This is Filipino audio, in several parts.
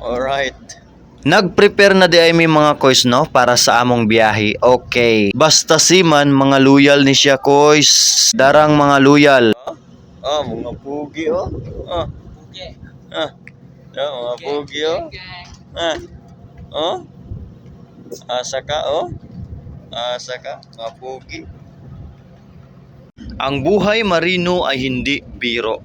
Alright. Nag-prepare na di ay may mga kois no para sa among biyahe. Okay. Basta siman mga loyal ni siya kois. Darang mga loyal. Mga pugi oh. Pugi. Mga pugi oh. Oh. Asa ka oh. Asa ka mga pugi. Ang buhay marino ay hindi biro.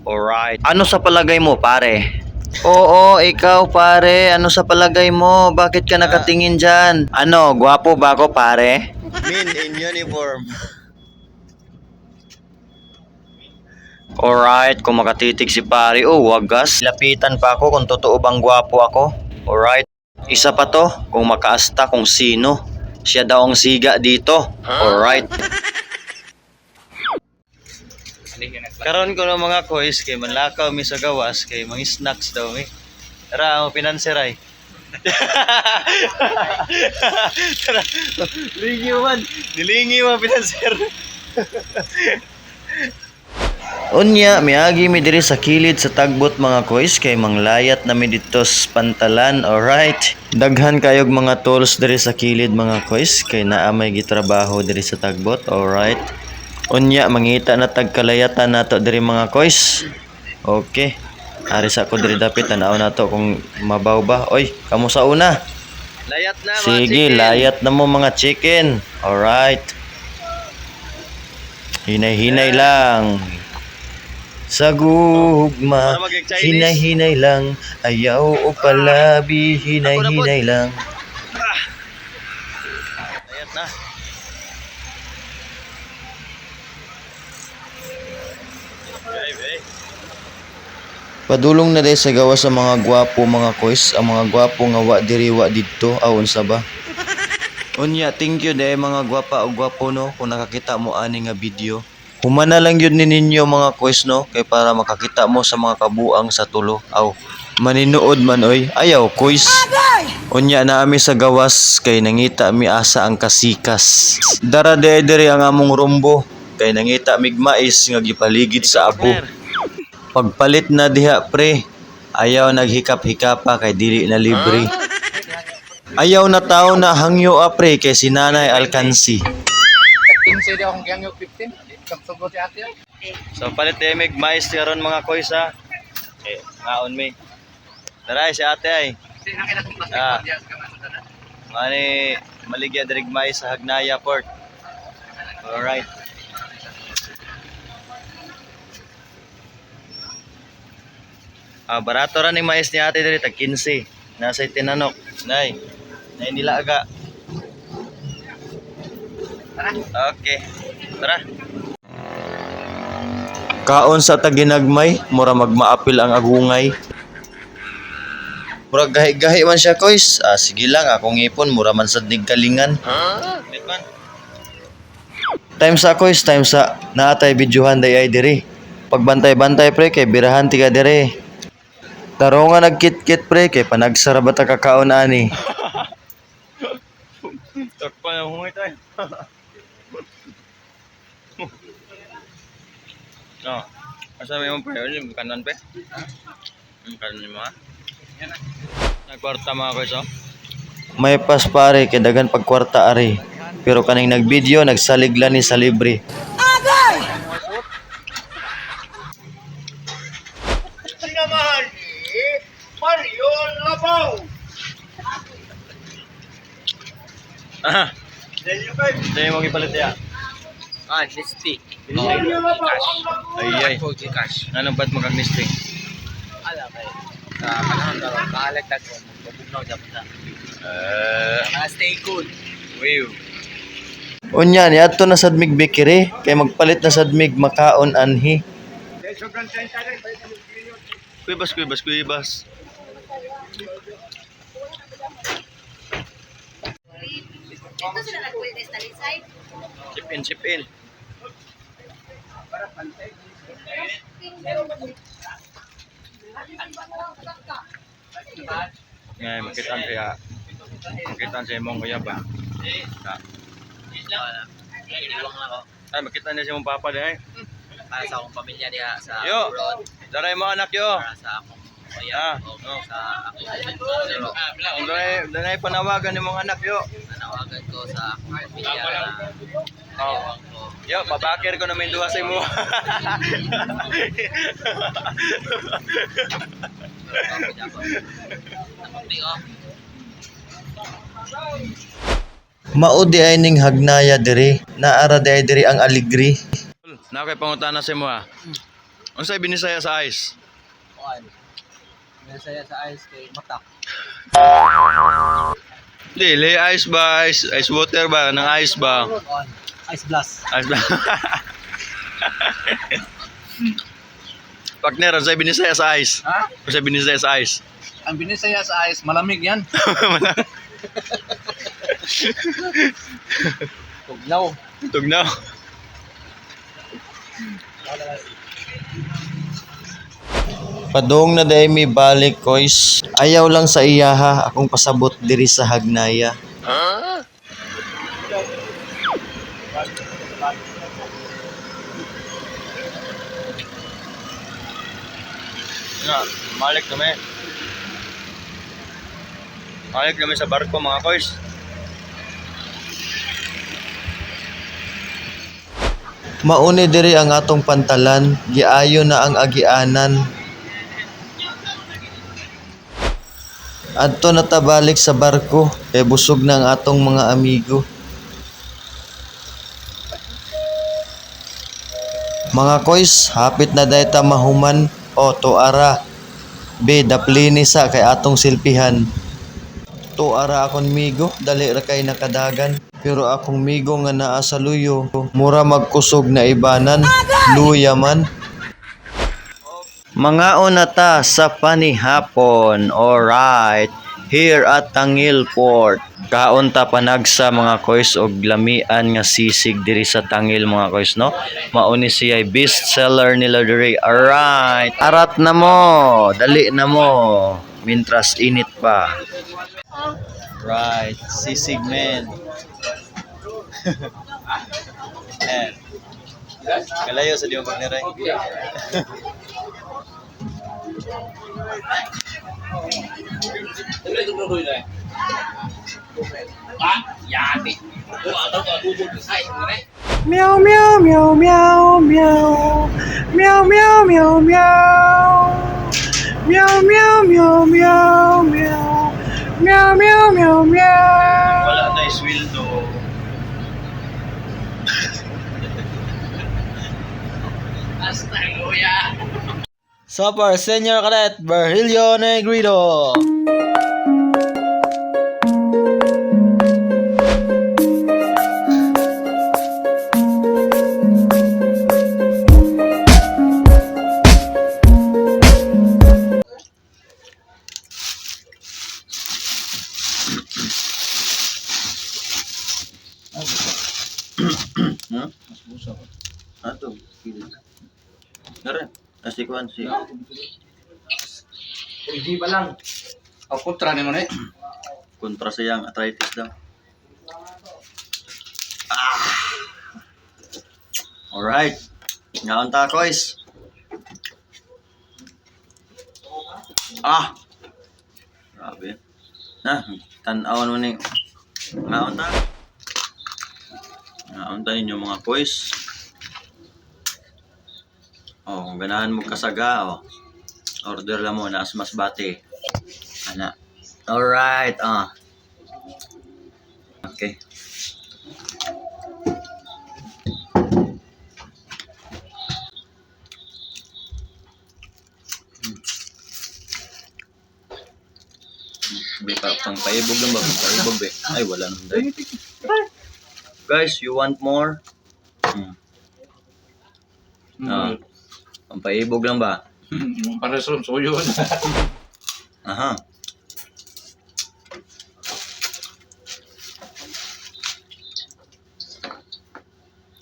Alright. Ano sa palagay mo pare? Oo, ikaw pare, ano sa palagay mo? Bakit ka nakatingin dyan? Ano, gwapo ba ako pare? Men in uniform. Alright, kung makatitig si pare, wagas. Lapitan pa ako kung totoo bang gwapo ako. Alright. Isa pa to, kung makaasta kung sino. Siya daw ang siga dito. Alright. Karon ko ng mga kois kay manlakaw mi sa gawas kay mga snacks daw mi. Tara, mo pinanseray. Tara, lingi man. Nilingi mo pinanser. Unya, miagi mi diri sa kilid sa tagbot mga kois kay manglayat na mi dito sa pantalan. Alright. Daghan kayog mga tools diri sa kilid mga kois kay naa may gitrabaho diri sa tagbot. Alright. Unya, mangita na tagkalayatan nato diri mga kois. Okay. Ari sa ko diri dapit tanaw nato kung mabaw ba. Oy, kamo sa una. Layat na mga sige, chicken. Layat na mo mga chicken. Alright. Hinay-hinay lang. Sa gugma, hinay-hinay lang. Ayaw o palabi, hinay-hinay lang. Layat na. Padulong na day sa gawa sa mga gwapo mga kois, ang mga gwapo nga wa diri wa didto awon sa ba. Unya, thank you day mga gwapa o gwapo no kung nakakita mo ani nga video. Humana lang yun ni ninyo mga kois no kay para makakita mo sa mga kabuang sa tulo. Aw, maninuod man oy. Ayaw kois. Unya na ami sa gawas kay nangita mi asa ang kasikas. Dara dere ang among rumbo kay nangita mig mais nga gipaligid sa abo. Pagpalit na diha pre, ayaw naghikap-hikapa kay dili na libre. Ayaw na tao na hangyo pre kay si Nanay Alcansi. 15 daw akong gangyo 15. Kapsugot si ate. So palit tayo mig mais karon mga kois ha. Okay, ngaon mi. Daray si ate ay. Mani maligya dirig mais sa Hagnaya Port. Alright. Barato ra ni mais ni ate diri tag 15. Nasa tinanok. Nay. Nay nila aga. Tara. Okay. Tara. Kaon sa taginagmay, mura magmaapil ang agungay. Mura gahi-gahi man siya kois. Sige lang akong ipon mura man sad nig kalingan. Time sa kois, time sa naatay videohan day ay diri. Pagbantay-bantay pre kay birahan tiga diri. Taro nga nagkit-kit pre kay panagsara ba ta kakaon ani. Takpa na humay tayo. No. Asa may mong pre, yung kanan pe? Yung kanan mo ha? Nagkwarta mga kois oh. May pas pare kay dagan pagkwarta ari. Pero kaning nagvideo nagsaligla ni sa libre. Agay! Sinamahan Mario Labaw. Dahil mo ipalit ya. Listing. Mario Labaw. Ay. Cash. Anong ba't makag-listing? Alam kay. Sa panahon daw kahalagdag ko mabugnaw dapat na. Stay cool. Wow. Unya ni adto na sad mig bakery kay magpalit na sad mig makaon anhi. Kuibas. Ito sila nagkulit sa talisay. Chip in. Ngay makitan kaya. Makitan sa imong kuya ba? Iniwang na ko. Ay makita niya si mong papa dai. Para sa akong pamilya diya sa Yo. abroad. Daray mo anak yo. Para sa akong Ayan. Oh. Sa aking Danay panawagan ni mga anak yo. nanawagan ko sa akong pamilya na Oh. Yo, babakir ko na may duha sa imo. Maudi ay ning hagnaya diri, naara di ay diri ang aligri. Na kay pangutana sa imo ha. Unsay binisaya sa ice? Kuan. Masaya sa ice kay matak. Dili ice ba, ice water ba, nang ice ba? Kuan. Ice blast. Ice ba? Partner, unsay binisaya sa ice? Ha? Unsay binisaya sa ice? Ang binisaya sa ice, malamig yan. Tugnaw. Tugnaw. Padung na day mi balik kois. Ayaw lang sa iyaha akong pasabot diri sa hagnaya. Nga, balik kami. Balik kami sa barko mga kois. Mauni diri ang atong pantalan, giayo na ang agianan. Adto na ta balik sa barko, kay busog na ang atong mga amigo. Mga kois, hapit na day ta mahuman o tuara. Be, daplini sa kay atong silpihan. Tuara akong migo, dali ra kay nakadagan. Pero akong migo nga naa sa luyo, mura magkusog na ibanan, luya man. Mga unata sa panihapon, alright, here at Tangil Port. Kaunta panagsa mga kois og lamian nga sisig diri sa Tangil mga kois no. Mauni siya best seller nila diri. Alright, arat na mo, dali na mo, mintras init pa. Right, sisig men. Kalayo sa diyo pagniray. Meow meow meow meow meow. Meow meow meow meow. Meow meow meow meow meow. Meow meow meow meow. Wala na isweldo. So far, Senior Cadet Virgilio Negrito. Ato, Nara, asikuan si. Hindi pa lang. O kontra ni mo na eh. Kontra siyang arthritis daw. Alright. Ngaon ta, kois. Grabe. Tan-awan mo ni. Ngaon ta. Ngaon ta ninyo mga kois. Kung ganahan mo kasaga, order lang mo na mas bate. Ana. Alright, Okay. Pang paibog lang ba? Pang paibog eh. Ay, wala naman dahil. Guys, you want more? Pang paibog lang ba? Para sa suyo na. Aha.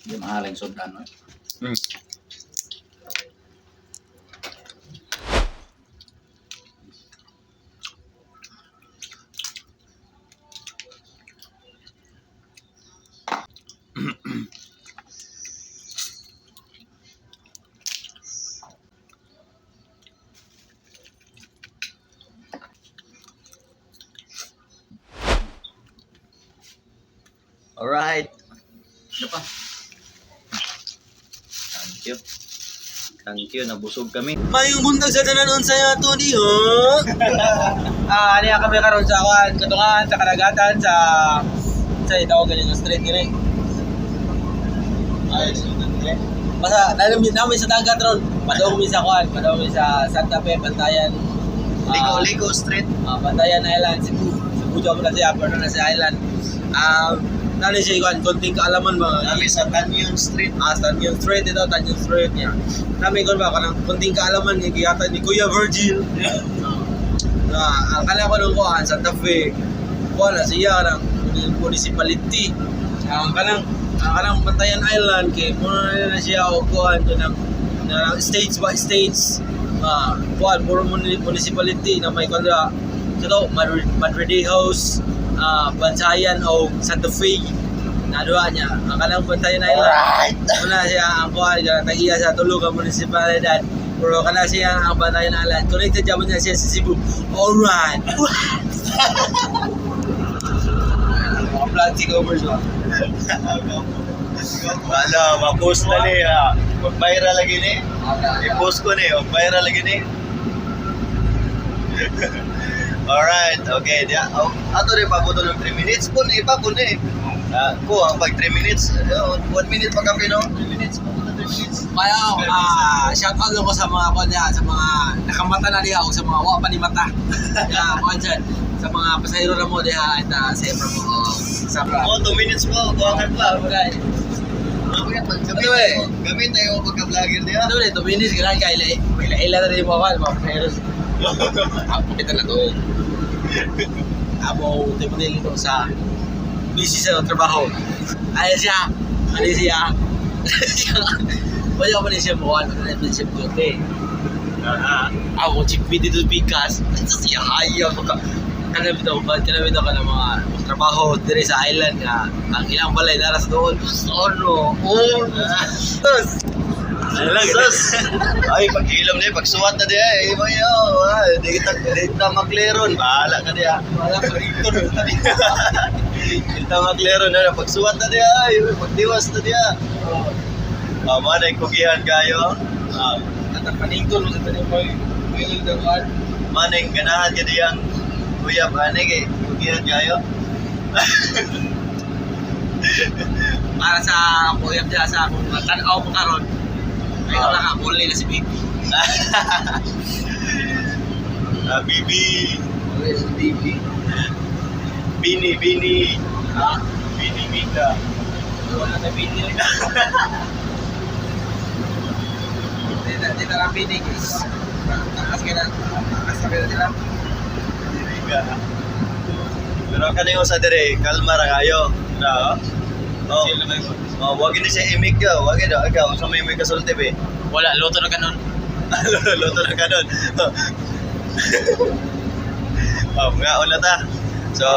Hindi mahaling sundan, no? Alright. Ano pa? Thank you, nabusog kami. Mayong buntag sa tanan sa ato ni ho. Niya kami karon sa katungan sa kadagatan sa itaw ganyan nga street gini. Ay, basta namin sa dagat ron. Padaw mi sa padaw mi sa Santa Fe, Bantayan. Ligo Street. Bantayan Island, Cebu job na siya, pero na sa island. Nani siya konting kaalaman mga Kami sa Tanyon Street. Tanyon Street ito, Tanyon Street niya. Kami kon ba kanang konting kaalaman ni giyata ni Kuya Virgil. Ang kala ko nung kuhan, Santa Fe. Kuhan na siya ng municipality. Ang kanang Bantayan Island kay muna na siya o kuhan doon ng states by states. Kuhan, puro municipality na may kanda. Ito, Madridejos, Bantayan o Santa Fe. Naduha niya. Ang kanang Bantayan Island. Muna siya ang kuhan, nag-iya sa tulog ang municipalidad. Pero kana siya ang Bantayan Island. Connected jaman niya siya sa Cebu. Alright! Mga plastic over siya. Wala, ma-post na ni. Mag-viral lagi ni. I-post ko ni, mag-viral lagi ni. Alright, okay. Ato rin pa po ito ng 3 minutes po. Iba po ni. Ko, ang pag 3 minutes. 1 minute pa kami, no? 3 minutes po. 3 minutes. Kaya, shout out lang ko sa mga sa mga nakamata na diha o sa mga wa pa ni mata. Kaya, dyan, sa mga pasahero na mo diha at siyempre mo sabra. 2 minutes po. Buwangan pa. Okay. Gamit tayo pagka-vlogger niya. Ito ulit, 2 minutes, kailangan ka ila na rin mo ako, mga pasahero. Kita na to. Amo, tipo din ito sa busy sa trabaho. Ayun siya. Wala pa rin siya buwan, wala pa rin siya buwan. Ako, chikpi dito bigas. Ito siya, ayaw ko ka. Kanabitaw ka ng mga trabaho dito sa island nga. Ang ilang balay nara sa doon. Ano? Sus! Ay, pag-ilam na pagsuwat na diya. Iba di kita makleron. Bahala ka diya. Wala ka rito. Kita makleron na pagsuwat na diya. Pagdiwas na diya. Mana yung kugihan kayo. Natapaningkol mo sa tanim mo. May dawan. Mana yung ganahan ka diyang kuya panig eh. Kugihan kayo. Para sa kuyap dyan sa akong tanaw mo karon. Ay ko lang kapuli na si Bibi. Bibi. Si Bibi. Bini. Bini Mika. Wala na Bibi rin. Dito lang Bibi guys. Takas ka na sila. Mika. Pero kanino sa dire, kalma ra kayo. Na. Wag ni siya imik ka, wag daw ikaw sa may kasulti be. Wala, loto na kanon. Loto na kanon. Mga una ta. So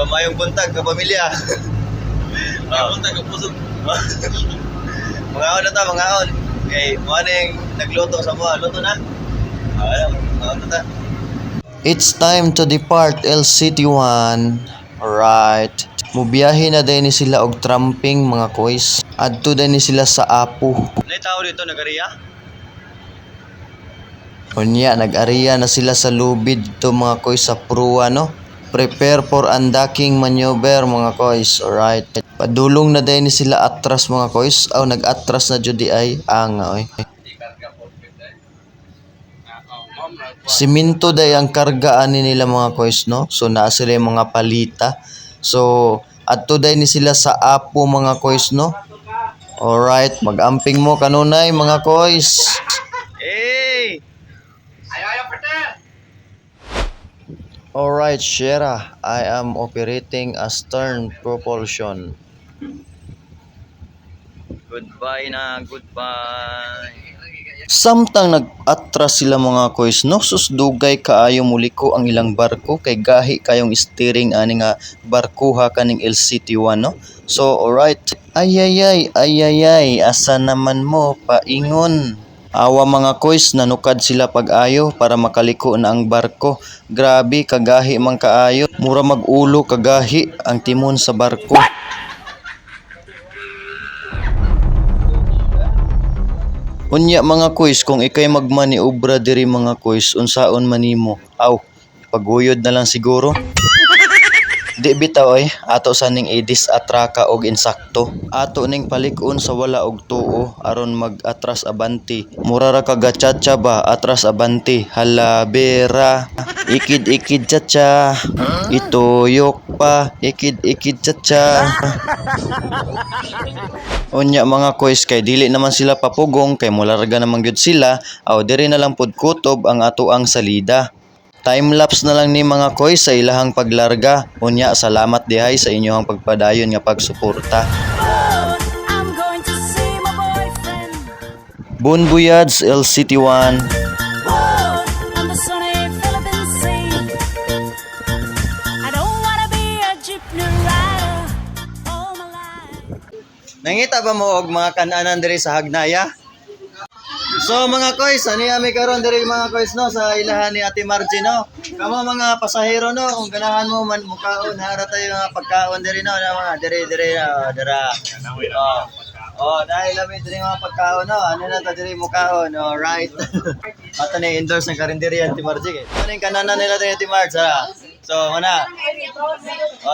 mayong buntag ka pamilya. Punta ka puso. Mga una ta, mga on. Okay, mo ning nagluto sa mo, luto na. Ano ta? It's time to depart LCT1. Alright. Mubiyahe na din ni sila og tramping mga koys. Adto din ni sila sa Apo. Nay tao dito nag-ariya? Unya, nag-ariya na sila sa lubid dito mga koys sa Prua, no? Prepare for undocking maneuver mga koys. Alright. Padulong na din ni sila atras mga koys. Nag-atras na jud di ay oy. Siminto day ang kargaan nila mga koys, no? So naa sila yung mga palita. So adto day ni sila sa Apo mga koys, no? Alright, mag-amping mo kanunay mga koys. Hey! Ayaw, perte! Alright, Shera, I am operating a stern propulsion. Goodbye na, goodbye. Samtang nag-atras sila mga koys, no? Sus dugay kaayo muliko ang ilang barko kay gahi kayong steering ani nga barkuha kaning LCT1, no? So alright. Ayayay, asa naman mo paingon? Awa mga koys, nanukad sila pag-ayo para makaliko na ang barko. Grabe, kagahi man kaayo. Mura mag-ulo kagahi ang timon sa barko. Unya mga kuys, kung ikay magmaniobra diri mga kuys, unsaon manimo? Aw, paguyod na lang siguro. Di bitaw ay ato sa ning i-disatraka og insakto. Ato ning palik-on sa wala og tuo aron mag-atras abanti. Mura ra ka gachacha ba atras abanti. Hala bera. Ikid-ikid chacha. Ituyok pa. Ikid-ikid chacha. Unya mga kuys, kay dili naman sila papugong kay mularga naman gyud sila. Aw diri na lang pud kutob ang ato ang salida. Time-lapse na lang ni mga koy sa ilahang paglarga. Unya, salamat dihay sa inyong pagpadayon nga pagsuporta. I'm going to see my boyfriend. Bon Voyage LCT1. On the sunny Philippine Sea. I don't wanna be a jeepney rider all my life. Nangita ba mo og mga kananan diri sa Hagnaya? So mga koys, ani ami karon diri mga koys no sa ilahan ni Ate Margie no. Kamo mga pasahero no, kung ganahan mo man mukaon hara tayo nga pagkaon diri no, na mga diri dara. Dahil lami diri mga pagkaon no, ano na ta diri mukaon, alright. Ato ni endorse ng karinderiya Ate Margie. Ano yung kananan nila diri Ate Margie? So, mana?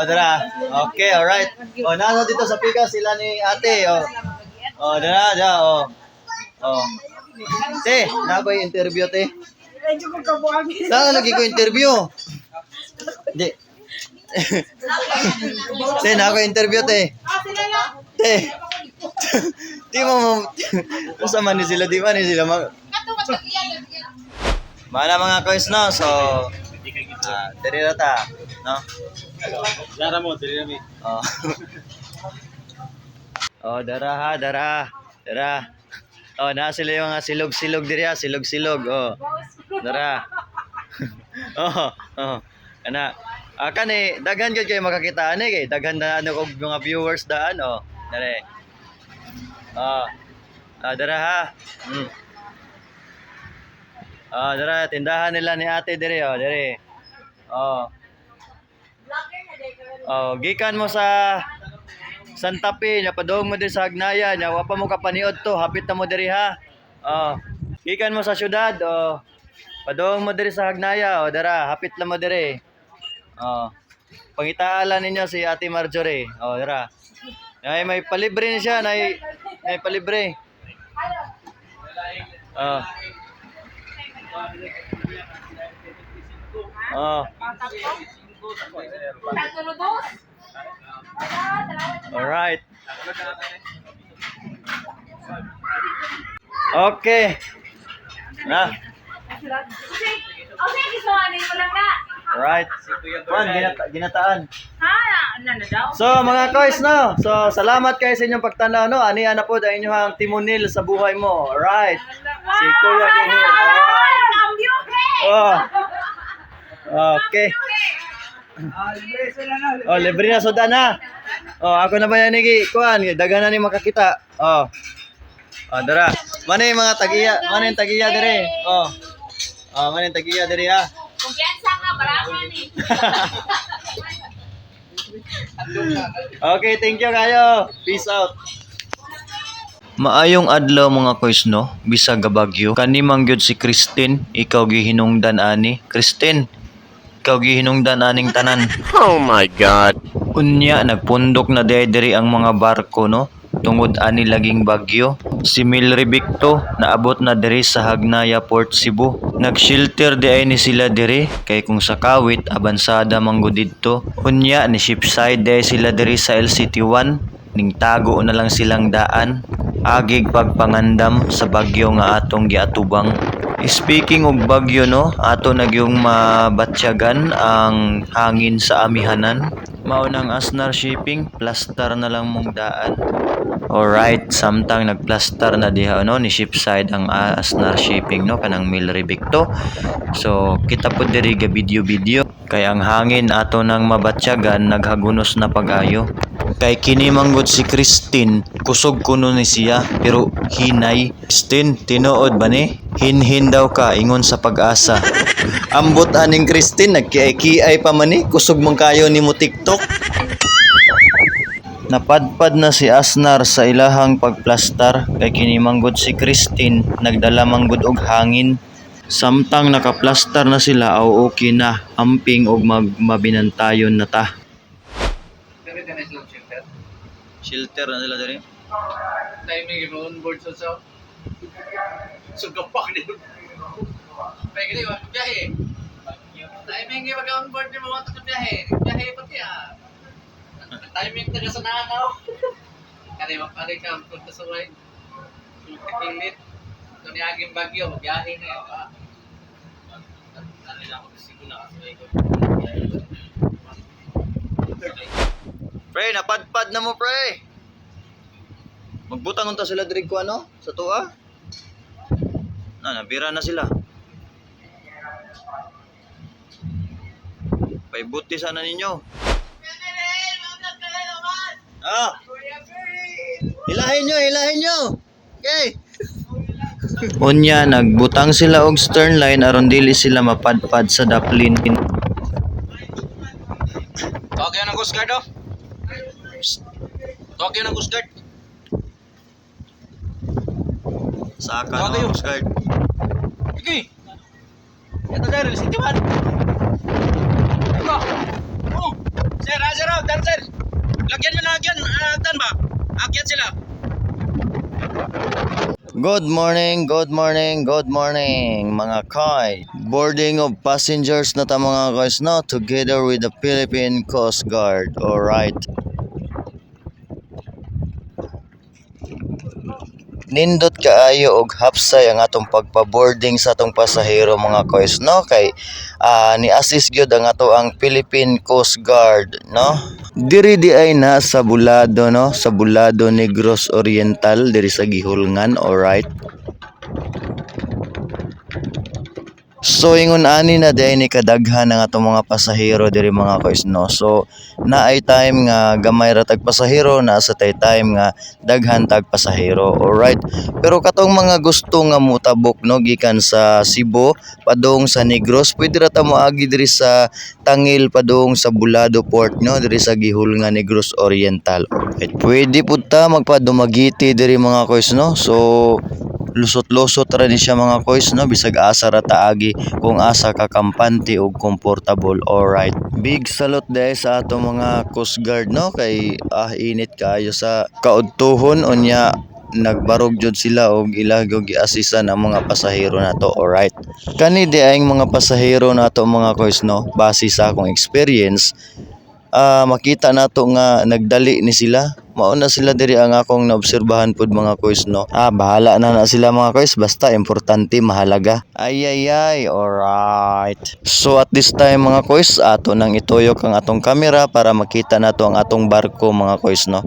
Dara. Okay, alright. Nasa dito sa pika sila ni Ate. Dara. Te, nako yung interview, te. Saan lagi ko interview? Di. Te, nako interview, te. Te. Di mo, sa man ni sila, di man ni sila. Mana mga kois, no? So, diri na ta, no? Dara mo, dili na mi. Dara. Na sila yung mga silog-silog diri ha, silog-silog. Dara. Ana. Kani daghan gyud kay makakita ani kay daghan na ano og mga viewers daan Dere. Dara ha. Dara tindahan nila ni Ate diri diri. Gikan mo sa Santa Fe, napadong mo din sa Hagnaya, nya wa pa mo kapaniod to, hapit na mo diri ha. Gikan mo sa syudad, padong mo diri sa Hagnaya, dara, hapit na mo diri. Pangitaalan ninyo si Ate Marjorie, dara. May palibre na siya, may palibre. Alright. Okay. Na. Alright. Ginataan. So mga kois no. So salamat kayo sa inyong pagtanaw no. Ani ana po ang inyong timonil sa buhay mo. Alright. Si Kuya Gihil. Okay. Libre na soda na. Ako na ba yan nigi kuan, daghan na ni makakita. Dara. Mani mga tagiya, mani tagiya dire. Mani tagiya dire ha. Kumpiyansa nga, baraman eh. Okay, thank you kayo. Peace out. Maayong adlaw mga kois no, bisag Bagyo. Kani man gyud si Christine, ikaw gihinungdan ani. Christine, ikaw gihinungdan aning tanan. Oh my God. Unya nagpundok na diri ang mga barko no, tungod ani laging bagyo. Si Milry Victo naabot na diri sa Hagnaya Port Cebu. Nag-shelter di ay ni sila diri kay kung sa kawit abansada manggod didto. Unya ni shipside di sila diri sa LCT1 ning tago na lang silang daan. Agig pagpangandam sa bagyo nga atong giatubang. Speaking of bagyo no, ato nagyong mabatsyagan ang hangin sa amihanan. Maunang Asnar Shipping, plaster na lang mong daan. Alright, samtang nagplaster na diha no ni shipside ang Asnar Shipping no kanang Milry Victo. So kita po diri ga video kay ang hangin ato nang mabatsyagan naghagunos na pagayo. Kay kini manggod si Christine, kusog kuno ni siya pero hinay. Christine, tinuod ba ni? Hinhin daw ka ingon sa Pag-asa. Ambot aning Christine nagkiay-kiay pa man ni, kusog man kayo ni mo TikTok. Napadpad na si Asnar sa ilahang pagplastar kay kini manggod si Christine nagdala manggod og hangin. Samtang nakaplastar na sila aw okay na amping og mabinantayon na ta. Shelter na sila diri. Timing yung on-board sa sugapak din. Pwede rin, biyahe. Timing yung mag-on-board din mga takot biyahe. Biyahe pati timing taga sa nakaw. Kaya mapari ka, punta sa ride. Kilit. Ito ni Aging Bagyo, biyahe na yun. Ano na ako kasi ko nakasaway ko. Pre, napadpad na mo pre. Magbutang unta sila diri ko ano sa tuwa. Nabira na sila. Paibuti sana ninyo. Hilahin nyo. Okay. Unya, nagbutang sila og stern line aron dili sila mapadpad sa daplin. Tawag yan ang Coast Guard, oh. Tawag yan ang Coast Guard. Saka Tawag no, kayo. Coast Guard. Okay. Ito Daryl, si Tiwan. Ito. Oh. Sir, dan sir. Lagyan nyo na agyan ba? Agyan sila. Good morning mga koy. Boarding of passengers na ta mga koys no, together with the Philippine Coast Guard. Alright. Nindot kaayo og hapsay ang atong pagpa-boarding sa atong pasahero mga koys no, kay ni-assist gyud ang ato ang Philippine Coast Guard no. Diri di ay na sa Bulado no, sa Bulado Negros Oriental diri sa Gihulngan. Alright. So ingon ani na day ni kadaghan ang atong mga pasahero diri mga koys no. So naay time nga gamay ra tag pasahero, na sa time nga daghan tag pasahero. Alright. Pero katong mga gusto nga mutabok no gikan sa Cebu padung sa Negros, pwede ra ta moagi diri sa Tangil padung sa Bulado Port no, diri sa Gihulngan Negros Oriental. Alright. Pwede pud ta magpadumagiti diri mga koys no. So lusot-lusot ra ni siya mga koys no, bisag asa ra taagi kung asa ka kampante ug comfortable. Alright. Big salute dahil sa ato mga Coast Guard no, kay init kaayo sa kaudtuhon unya nagbarog jud sila og ilagog giasisan ang mga pasahero nato. Alright. Kani di ang mga pasahero nato mga koys no, base sa akong experience, makita nato nga nagdali ni sila. Mauna sila diri ang akong naobserbahan pud mga koys no. Bahala na sila mga koys, basta importante mahalaga. Ay. Alright. So at this time mga koys, ato nang ituyok ang atong camera para makita nato ang atong barko mga koys no.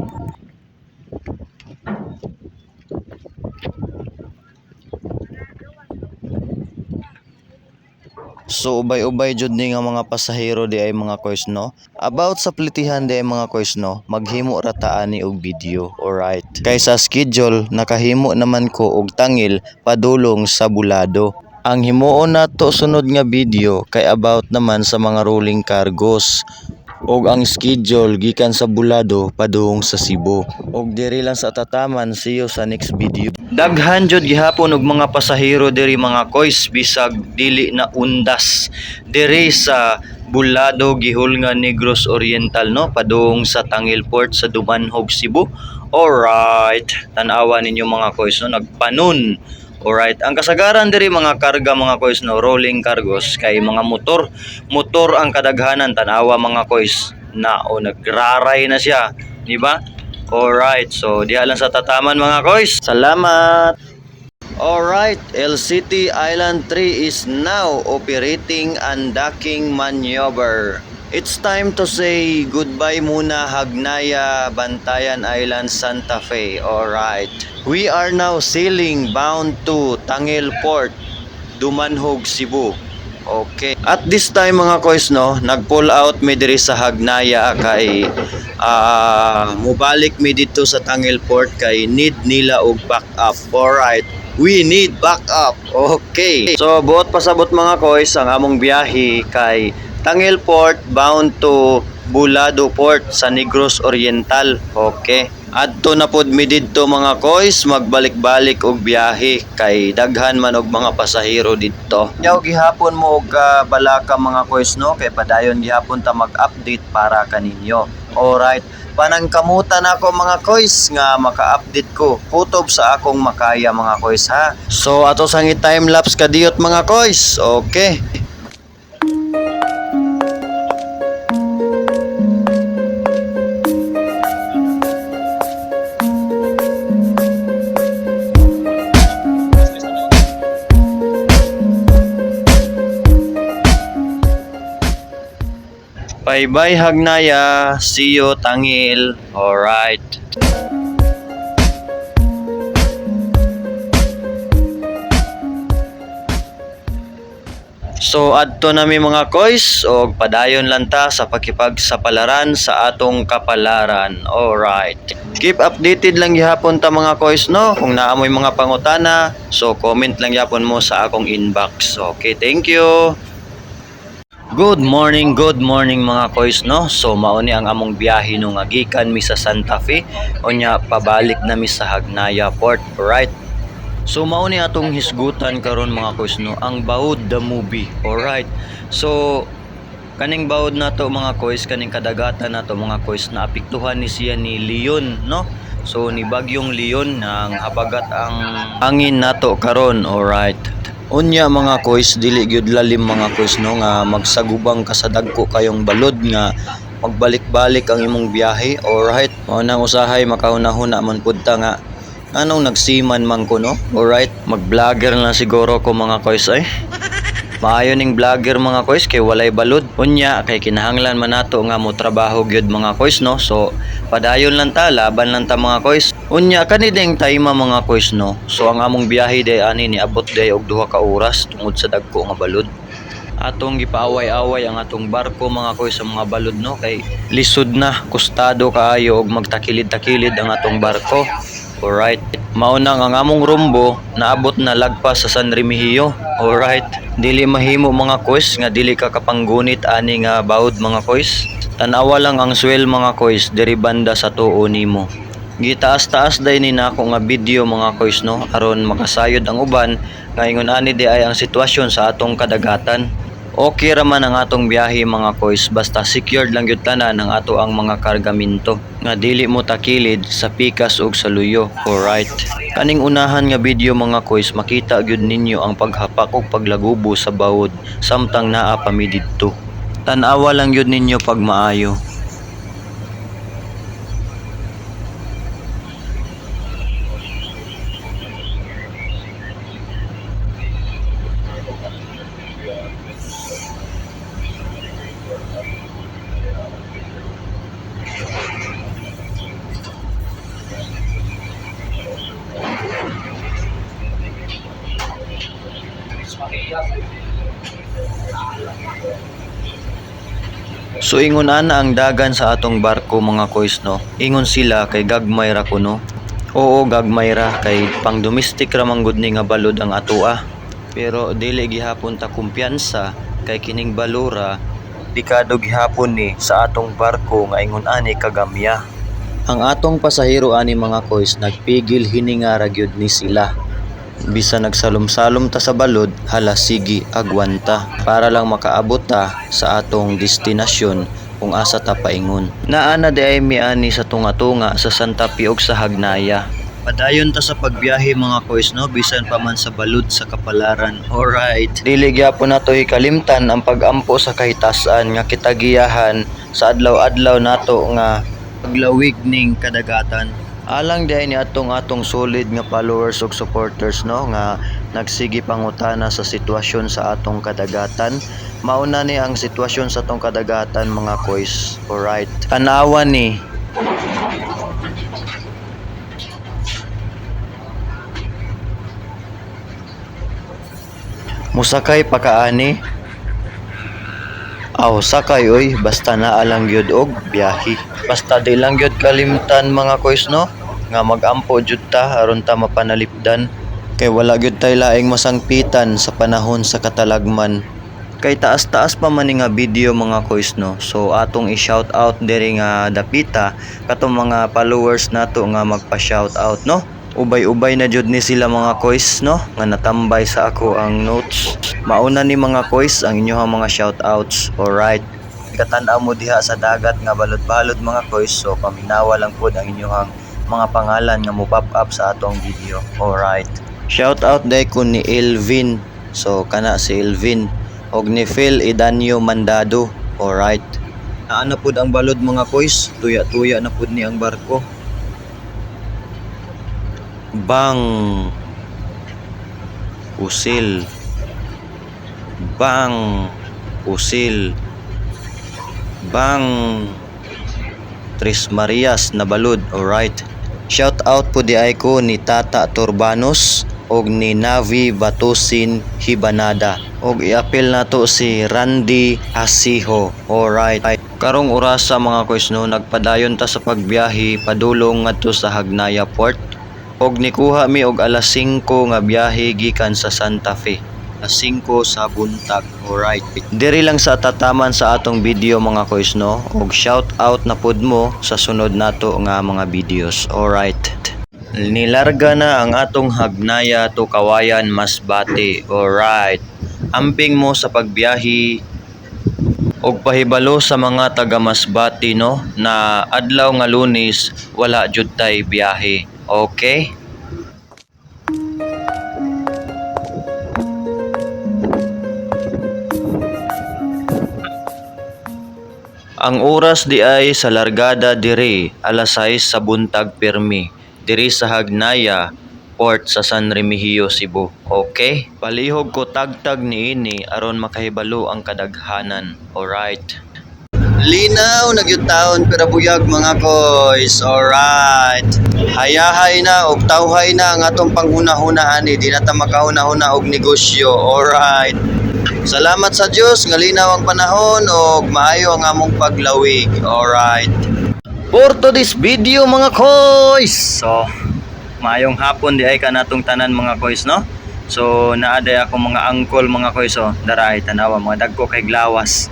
So ubay-ubay jud ni nga mga pasahero di ay mga koys no. About sa plitihan di ay mga koys no, maghimo ra ta ani og video. Alright. Kay sa schedule nakahimo naman ko og Tangil padulong sa Bulado. Ang himuon nato sunod nga video kay about naman sa mga rolling cargos. Og ang schedule gikan sa Bulado padung sa Cebu. Og diri lang sa tataman, see you sa next video. Daghan jud gihapon og mga pasahero diri mga koys, bisag dili na undas diri sa Bulado Gihulngan Negros Oriental no, padung sa Tangil Port sa Dumanhog, Cebu. Alright, tan-awa ninyo mga koys no, nagpanon. Alright, ang kasagaran diri mga karga mga koys no, rolling cargos kay mga motor ang kadaghanan, tanawa mga koys na o nagraray na siya, di ba? Alright, so diha lang sa tataman mga koys. Salamat. Alright, LCT Island 3 is now operating undocking maneuver. It's time to say goodbye muna Hagnaya, Bantayan Island, Santa Fe. Alright. We are now sailing bound to Tangil Port, Dumanhog, Cebu. Okay. At this time mga koys no, nag-pull out mi diri sa Hagnaya kay mubalik mi dito sa Tangil Port kay need nila og backup. Alright. We need backup. Okay. So buot pasabot mga koys ang among biyahe kay Tangil Port bound to Bulado Port sa Negros Oriental. Okay. Adto na pod mi didto mga koys, magbalik-balik og biyahe kay daghan man og mga pasahero didto. Yaw gihapon mo og balaka mga koys no, kay padayon gihapon ta mag-update para kaninyo. Alright. Panangkamutan ako mga koys nga maka-update ko kutob sa akong makaya mga koys ha. So ato sang i-timelapse kadiyot mga koys. Okay. Bye-bye Hagnaya. See you Tangil. Alright. So adto nami mga koys og padayon lang ta sa pakipagsapalaran sa atong kapalaran. Alright. Keep updated lang gihapon ta mga koys no. Kung naamoy mga pangutana, so comment lang gihapon mo sa akong inbox. Okay, thank you. Good morning mga koys no. So mao ni ang among biyahe no nga gikan mi sa Santa Fe unya pabalik na mi sa Hagnaya Port, right? So mao ni atong hisgutan karon mga koys no, ang Baud the movie. Alright. So kaning Baud nato mga koys, kaning kadagatan nato mga koys na apektuhan ni siya ni Leon no. So ni bagyong Leon nang habagat ang hangin nato karon. Alright. Unya mga koys, dili gyud lalim mga koys no nga magsagubang ka sa dagko kayong balod nga magbalik-balik ang imong biyahe. Alright, mao nang usahay makahuna-huna man pud ta nga anong nagsiman man ko no. Alright, mag-vlogger na siguro ko mga koys ay. Maayo ning vlogger mga koys kay walay balod. Unya kay kinahanglan man nato nga mo trabaho gyud mga koys no. So padayon lang ta, laban lang ta mga koys. Unya kani ding time mga koys no. So ang among biyahe day ani ni abot day og 2 ka oras tungod sa dagko nga balod. Atong gipaaway-away ang atong barko mga koys sa mga balod no kay lisod na, kustado kaayo og magtakilid-takilid ang atong barko. Alright. Mao nang ang among rumbo naabot na lagpas sa San Remigio. Alright. Dili mahimo mga koys nga dili ka kapanggunit ani nga Baud mga koys. Tanawa lang ang swell mga koys diri banda sa tuo nimo. Gitaas-taas day ni nako nga video mga koys no aron makasayod ang uban nga ingon ani di ay ang sitwasyon sa atong kadagatan. Okay ra man ang atong biyahe mga koys basta secured lang gyud tanan ang ato ang mga kargamento nga dili mo takilid sa pikas ug sa luyo. Alright. Kaning unahan nga video mga koys makita gyud ninyo ang paghapak ug paglagubo sa Baud samtang naa pa mi didto. Tan-awa lang gyud ninyo pag maayo. So ingon ana ang dagan sa atong barko mga koys no. Ingon sila kay gagmay ra kuno. Oo gagmay ra kay pang domestic ra manggod ni nga balod ang atoa. Pero dili gihapon ta kumpiyansa kay kining balura pikado gihapon ni sa atong barko nga ingon ani kagamya. Ang atong pasahero ani mga koys nagpigil hininga ra gyud ni sila. Bisa nagsalom-salom ta sa balod, hala sige agwanta para lang makaabot ta sa atong destinasyon kung asa ta paingon. Naana di ay miani sa tunga-tunga sa Santa Fe ug sa Hagnaya. Padayon ta sa pagbiyahe mga koys no, bisan pa man sa balod sa kapalaran. Alright. Dili gyapon nato hikalimtan ang pag-ampo sa kahitasan nga kitagiyahan sa adlaw-adlaw nato nga paglawig ning kadagatan. Alang diay ni atong solid nga followers ug supporters no nga nagsigi pangutana sa sitwasyon sa atong kadagatan. Mauna ni ang sitwasyon sa atong kadagatan mga koys. Alright. Tanawa ni musakay pa kaani. Aw sakay oy basta naa lang gyud og biyahe. Basta di lang gyud kalimtan mga koys no nga magampo jud ta aron ta mapanalipdan kay wala gyud tay laing masangpitan sa panahon sa katalagman. Kay taas-taas pa man ni nga video mga kois no. So atong i-shout out diri nga dapita katong mga followers nato nga magpa-shout out no. Ubay-ubay na jud ni sila mga kois no nga natambay sa ako ang notes. Mauna ni mga kois ang inyohang mga shout outs. Alright. Katan-aw mo diha sa dagat nga balod-balod mga kois, so paminawa lang pod ang inyohang mga pangalan nga mo pop up sa atong video. Alright. Shout out day ko ni Elvin. So kana si Elvin og ni Phil Idanyo Mandado. Alright. Naana pud ang balod mga kois, tuya-tuya na pud ni ang barko. Bang usil. Bang usil. Bang Tres Marias na balod. Alright. Shout out po di ay ko ni Tata Turbanos og ni Navi Batusin Hibanada. Og i-appeal nato si Randy Asiho. Alright. Karong orasa mga kois no, nagpadayon ta sa pagbiyahe padulong ngadto sa Hagnaya Port. Og nikuha mi og alas 5 nga biyahe gikan sa Santa Fe. Alas 5 sa buntag. Alright. Diri lang sa tataman sa atong video mga kois no. Og shout out na pud mo sa sunod nato nga mga videos. Alright. Nilarga na ang atong Hagnaya to Kawayan Masbate. Alright. Amping mo sa pagbiyahe og pahibalo sa mga taga Masbate no na adlaw nga Lunes wala jud tay biyahe. Okay? Ang oras di ay sa largada diri alas 6 sa buntag pirmi diri sa Hagnaya Port sa San Remigio, Cebu. Okay? Palihog ko tagtag niini aron makahibalo ang kadaghanan. Alright. Linaw nagyutaon pero buyag mga kois. Alright. Hayahay na og tawhay na ang atong panghuna-hunaan di na ta makahuna-huna og negosyo. Alright. Salamat sa Dios nga linaw ang panahon og maayo ang among paglawig. Alright. For today's video mga kois. So, maayong hapon di ay kanatong tanan mga kois no. So, naaday ako mga angkol mga kois so, dara ay tanawa mga dagko kay glawas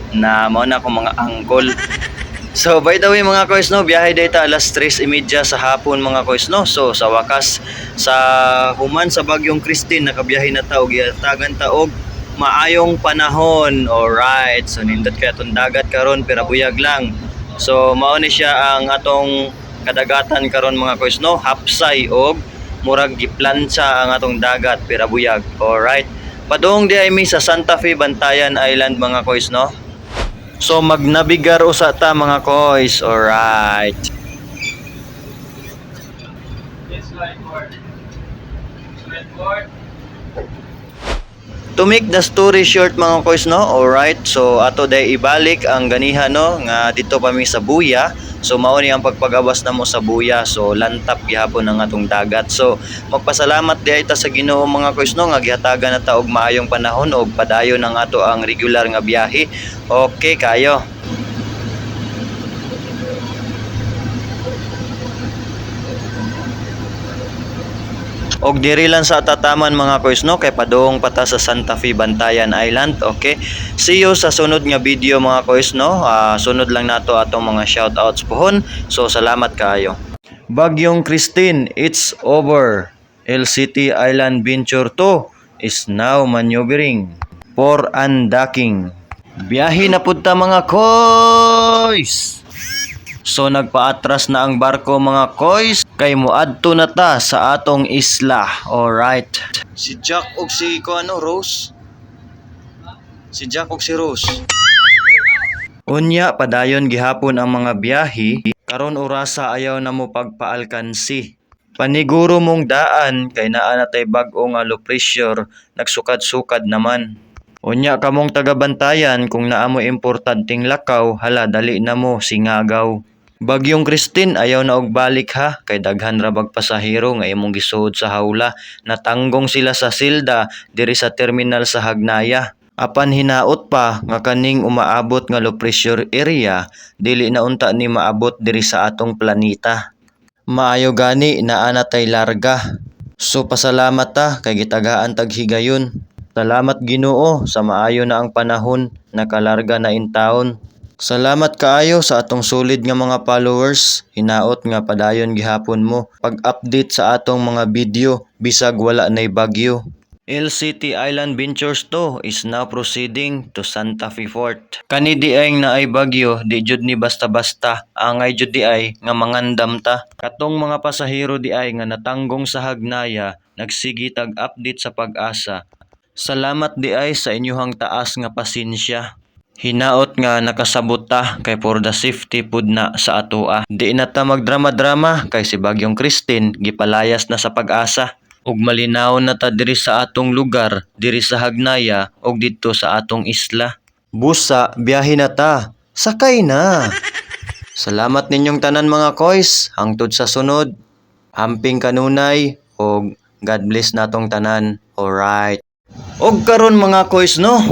na mao na ako mga angkol. So, by the way mga kois no, biyahe dayta alas 3:30 sa hapon mga kois no. So, sa wakas sa human sa Bagyong Christine nakabiyahe na ta og giatagan ta og maayong panahon. Alright. So, nindot kay atong dagat karon pero buyag lang. So mao ni siya ang atong kadagatan karon mga kois no, hapsay og murag giplantsa ang atong dagat pirabuyag. Alright. Padung di ay mi sa Santa Fe Bantayan Island mga kois no. So magnabigar usa ta mga kois. Alright. To make the story short mga kois no, alright, so ato day ibalik ang ganiha no, nga dito pa mi sa Buya. So mao ni ang pagpagawas namo sa Buya, so lantap gihapon ang atong dagat. So magpasalamat di ta sa Ginoo mga kois no, nga gihatagan na ta og maayong panahon og padayon ang ato ang regular nga biyahe. Okay kayo. Og diri lang sa tataman mga kois no, kay padung pata sa Santa Fe Bantayan Island. Okay, see you sa sunod nga video mga kois no. Sunod lang nato atong mga shoutouts pohon. So salamat kaayo. Bagyong Christine, it's over. LCT Island Venture 2 is now maneuvering for undocking. Biyahe na pud ta mga kois. So nagpaatras na ang barko mga kois kay moadto na ta sa atong isla. Alright. Si Jack og si Rose. Si Jack og si Rose. Unya padayon gihapon ang mga biyahe karon orasa ayaw na mo pagpaalkansi. Paniguro mong daan kay naa na tay bag-o nga low pressure nagsukad-sukad naman. Unya kamong taga-Bantayan kung naa mo importanteng lakaw hala dali na mo singagaw. Bagyong Christine ayaw na og balik ha kay daghan ra bag pasahero nga imong gisuod sa hawla. Natanggong sila sa silda diri sa terminal sa Hagnaya. Apan hinaot pa nga kaning umaabot nga low pressure area dili na unta ni maabot diri sa atong planeta. Maayo gani naa na tay larga. So pasalamat ta kay gitagaan tag higayon. Salamat Ginoo sa maayo na ang panahon, nakalarga na in taon. Salamat kaayo sa atong solid nga mga followers, hinaot nga padayon gihapon mo. Pag-update sa atong mga video, bisag wala nay bagyo. LCT Island Ventures 2 is now proceeding to Santa Fe Fort. Kani di ay na ay bagyo, di jud ni basta-basta, angay jud di ay nga mangandam ta. Katong mga pasahero di ay nga natanggong sa hagnaya, nagsigi tag update sa pag-asa. Salamat di ay sa inyuhang taas nga pasensya. Hinaot nga nakasabot ta kay for the safety pud na sa atoa. Di na ta magdrama-drama kay si Bagyong Christine gipalayas na sa pag-asa. Ug malinaw na ta diri sa atong lugar, diri sa hagnaya ug didto sa atong isla. Busa, biyahe na ta. Sakay na. Salamat ninyong tanan mga koys. Hangtod sa sunod. Hamping kanunay ug God bless natong tanan. Alright. Og karon mga koys no,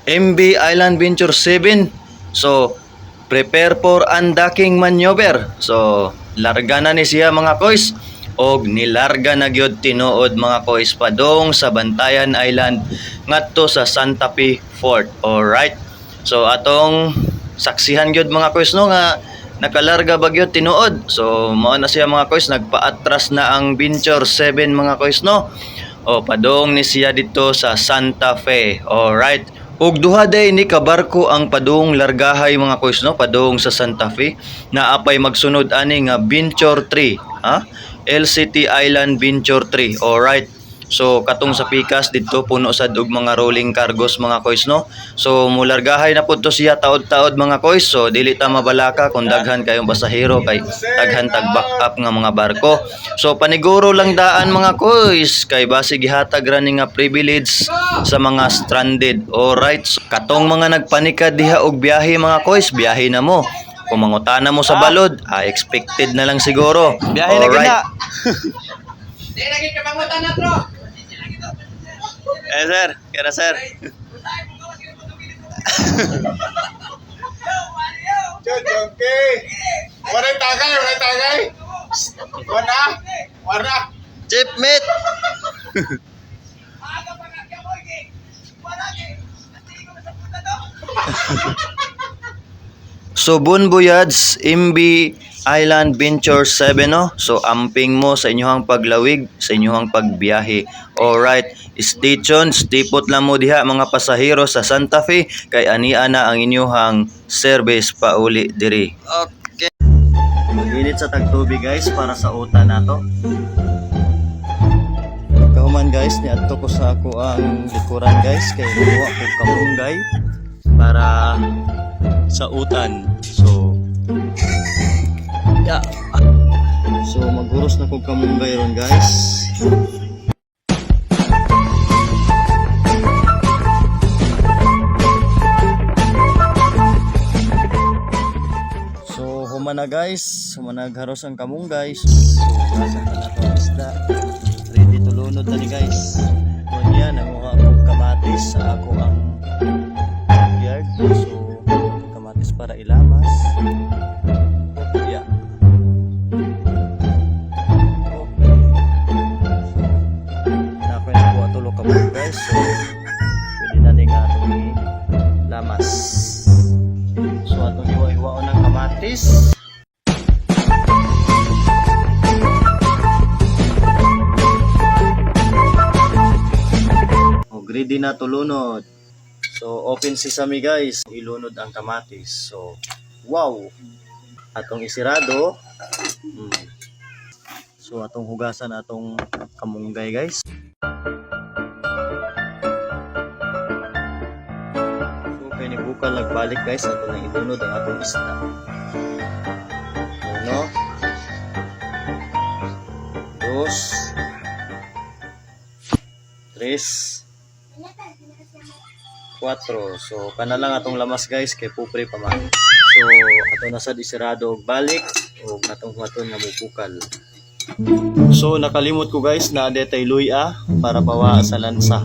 MB Island Venture 7. So, prepare for undocking maneuver. So, larga na ni siya mga koys. Og nilarga na gyud tinuod mga koys padong sa Bantayan Island ngadto sa Santa Fe Fort. Alright. So, atong saksihan gyud mga koys no nga nakalarga ba gyud tinuod. So, mao na siya mga koys, nagpaatras na ang Venture 7 mga koys no. O padong ni siya dito sa Santa Fe. Alright. Ug duha day ni kabarko ang padung largahay mga koys no, padung sa Santa Fe na apay magsunod ani nga Venture 3, ha? LCT Island Venture 3. Alright. So katong sa Pikas dito puno sad og mga rolling cargos mga koys no. So mulargahay na pud to siya taod-taod mga koys. So dili ta mabalaka kung daghan kayong pasahero kay daghan tag backup nga mga barko. So paniguro lang daan mga koys kay base gihatag ra ni nga privilege sa mga stranded. Alright. So, katong mga nagpanikad diha og biyahe mga koys, biyahe na mo. Kung mangutana mo sa balod, expected na lang siguro. Biyahe na gina. Di lagi ka pangutan na, bro. Sir. Kaya sir. Okay. Waray tagay. Warna. Chief mate. So Bon Voyage MB Island Venture 7 no. So amping mo sa inyong paglawig, sa inyong pagbiyahe. Alright, stay tuned, stay put lang mo diha mga pasahero sa Santa Fe kay ania na ang inyong service pauli diri. Okay. Mag-init sa tagtubig guys para sa uta nato. Kauman guys, niadto ko sa ako ang likuran guys kay buwa ko kamunggay para sa utan. So yeah. So maghuros na kog kamunggay ron guys. So humana guys, humanagharos ang kamunggay. So gasan na nato ang isda. Ready to lunod na ni guys. Kunya nanguha kog kamatis sa ako ang yard. So kamatis para ilamas. Yeah. Okay. Na ko atulo ka guys. So pwede na ning atong lamas. So atong iwa-iwaon ng kamatis. Ready na tulunod. So open sesame guys, ilunod ang kamatis. So wow. Atong isirado. So atong hugasan atong kamunggay guys. So kay ni bukal nagbalik guys, atong nang ilunod ang atong isda. Uno. Dos. Tres. 4. So kana lang atong lamas guys kay pupre pa man. So ato na sad isirado og balik og atong huwaton nga mubukal. So nakalimot ko guys na detay luya para pawa sa lansa.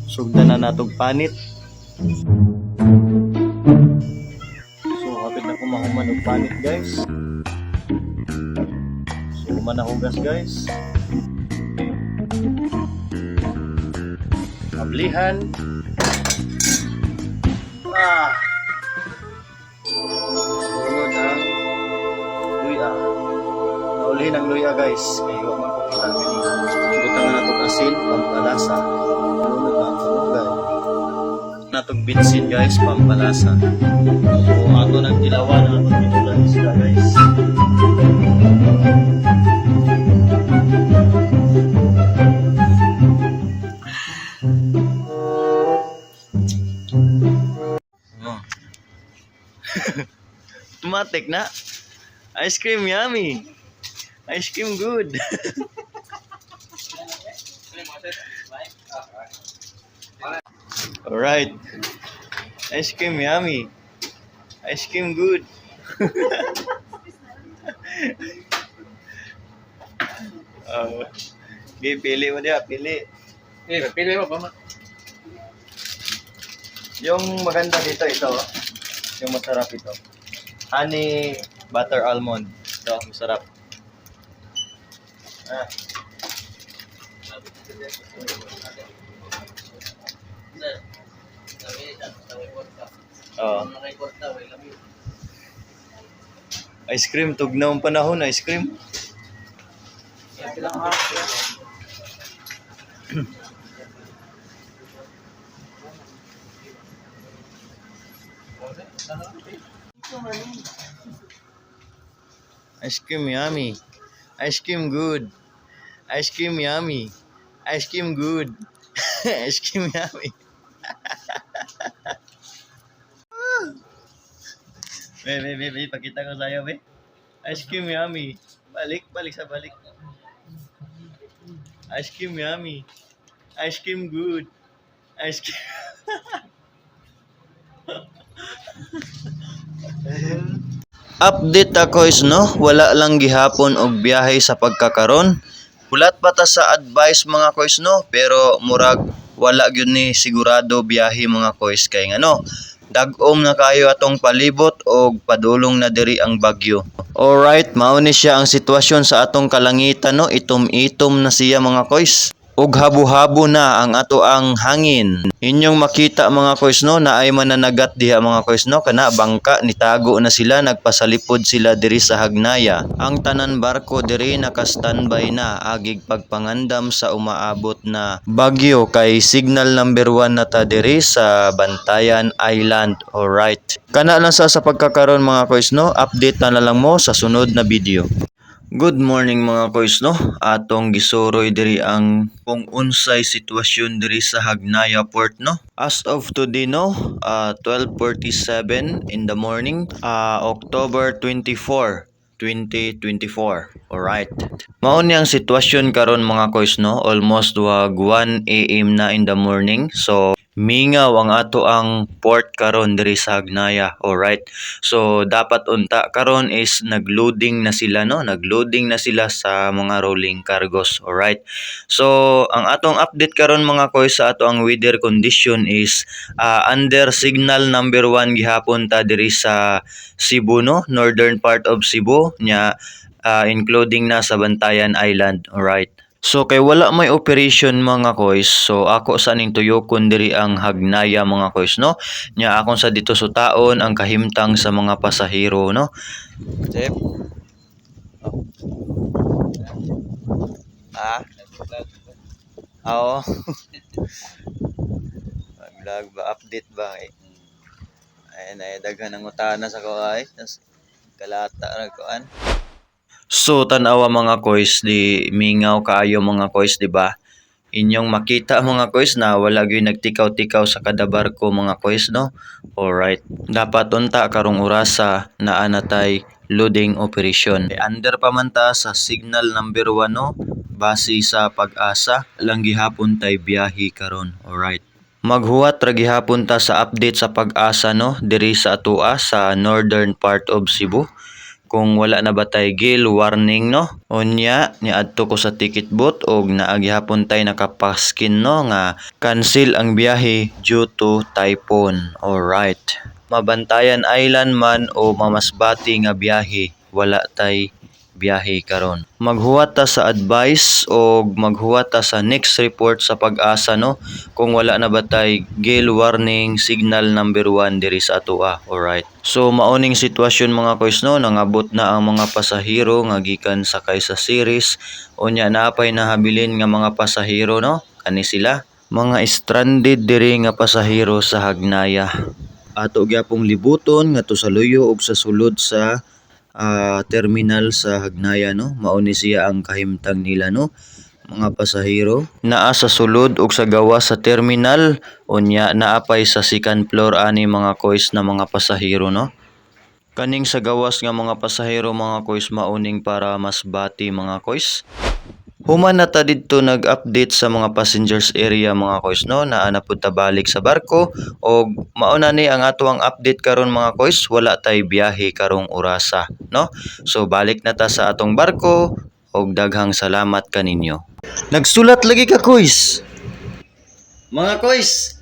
Sugdan na natog panit. So hapit na kumahuman og panit guys. So human na hugas guys. kablihan. Sunod ang luya. Naulihin ang luya guys. Kayo magpapita kanina. Butang na itong asin, pampalasa. Sunod ang kabugay. Natong bitsin guys, pampalasa. So ato nagtilawan na itong pinulan sila guys. Oh. Tumatik na. Ice cream yummy. Ice cream good. Alright. Ice cream yummy. Ice cream good. Okay, pili mo dia, pili. Pili mo ba? Yung maganda dito, ito. Yung masarap ito. Honey butter almond. Ito, masarap. Ah. Oh. Ice cream, tugnaw ang panahon, ice cream. Ice cream yummy. Ice cream good. Ice cream yummy. Ice cream good. Ice cream yummy. Be, pakita ko sa'yo, be. Ice cream yummy. Balik sa balik. Ice cream yummy. Ice cream good. Ice cream. Update ako is no, wala lang gihapon og biyahe sa pagkakaron. Hulat pa ta sa advice mga kois no, pero murag wala gyud ni sigurado biyahe mga kois kay ngano. Dag-om na kayo atong palibot og padulong na diri ang bagyo. Alright, mao ni siya ang sitwasyon sa atong kalangitan no, itom-itom na siya mga kois. Ug habo-habo na ang ato ang hangin. Inyong makita mga kois no, na ay mananagat diha mga kois no, kana bangka nitago na sila, nagpasalipod sila diri sa Hagnaya. Ang tanan barko diri naka-standby na agig pagpangandam sa umaabot na bagyo kay signal number 1 na ta diri sa Bantayan Island. Alright. Kana lang sa pagkakaron mga kois no, update na lang mo sa sunod na video. Good morning mga kois no. Atong gisuroy diri ang kung unsay sitwasyon diri sa Hagnaya Port no. As of today no, 12:47 in the morning, October 24, 2024. Alright. Mao ni ang sitwasyon karon mga kois no. Almost 1 AM na in the morning. So mingaw ang ato ang port karon diri sa Hagnaya. Alright. So dapat unta karon is nagloading na sila no, nagloading na sila sa mga rolling cargos. Alright. So ang atong update karon mga koy sa ato ang weather condition is under signal number 1 gihapon ta diri sa Cebu no, northern part of Cebu nya, including na sa Bantayan Island. Alright. So kay wala may operation mga koys, so ako sa ning tuyokon diri ang Hagnaya mga koys no. Nya akon sa dito sutaon ang kahimtang sa mga pasahero no. Chef. Oo. Vlog ba, update ba eh. Ay daghan ang utana sa ko ay. Kalata ra koan. So tanawa mga koys, di mingaw kaayo mga koys, di ba? Inyong makita mga koys na wala gyud nagtikaw-tikaw sa kada barko mga koys no. Alright. Dapat unta karong orasa na anatay loading operation. Under pa man ta sa signal number 1 no, base sa Pag-asa lang gihapon tay biyahe karon. Alright. Maghuwat ra gihapon ta sa update sa Pag-asa no, diri sa atua sa northern part of Cebu. Kung wala na ba tay gale warning no, unya niadto ko sa ticket booth og naagihapon tay nakapaskin no nga cancel ang biyahe due to typhoon. Alright. Mabantayan Island man o Mamasbati nga biyahe, wala tay biyahe karon. Maghuwat ta sa advice o maghuwat ta sa next report sa pag-asa no kung wala na batay gale warning signal number 1 diri sa atoa. Alright. So maoning sitwasyon mga koys no, nangabot na ang mga pasahero nga gikan sakay sa series unya naapay nahabilin nga mga pasahero no. Kani sila mga stranded diri nga pasahero sa Hagnaya. Ato gyapong libuton ngadto sa luyo ug sa sulod sa terminal sa Hagnaya no. Mauni siya ang kahimtang nila no. Mga pasahero naa sa sulod ug sa gawas sa terminal unya naapay sa second floor ani mga koys na mga pasahero no. Kaning sa gawas nga mga pasahero mga koys mauning para mas bati mga koys. Human na ta didto nag-update sa mga passengers area mga koys no, naa na pud ta balik sa barko og mauna ni ang ato ang update karon mga koys, wala tay biyahe karong orasa no. So balik na ta sa atong barko og daghang salamat kaninyo. Nagsulat lagi ka koys. Mga koys,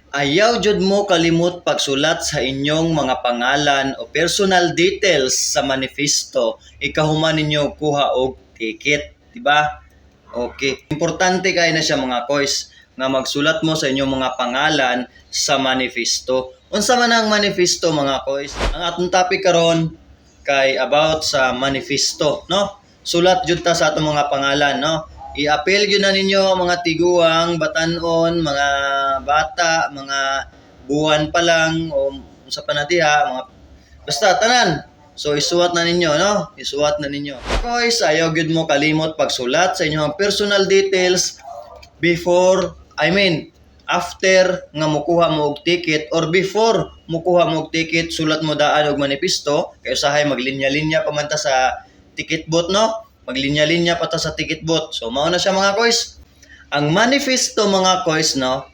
ayaw jud mo kalimot pagsulat sa inyong mga pangalan o personal details sa manifesto. Ikahuman ninyo kuha og ticket. Diba? Okay. Importante kay na siya mga koys nga magsulat mo sa inyong mga pangalan sa manifesto. Unsa man ang manifesto mga koys? Ang atong topic karon kay about sa manifesto, no? Sulat jud ta sa atong mga pangalan, no? I-appeal gyud na ninyo mga tiguang, batan-on, mga bata, mga buwan pa lang o unsa pa na diha, mga basta tanan. So isuwat na ninyo no, isuwat na ninyo. Koys, ayaw gyud mo kalimot pagsulat sa inyong personal details after nga mukuha mo og ticket or before mukuha mo og ticket, sulat mo daan og manifesto kay usahay maglinya-linya pa man ta sa ticket booth no. Maglinya-linya pa ta sa ticket booth. So mao na siya mga koys. Ang manifesto mga koys no,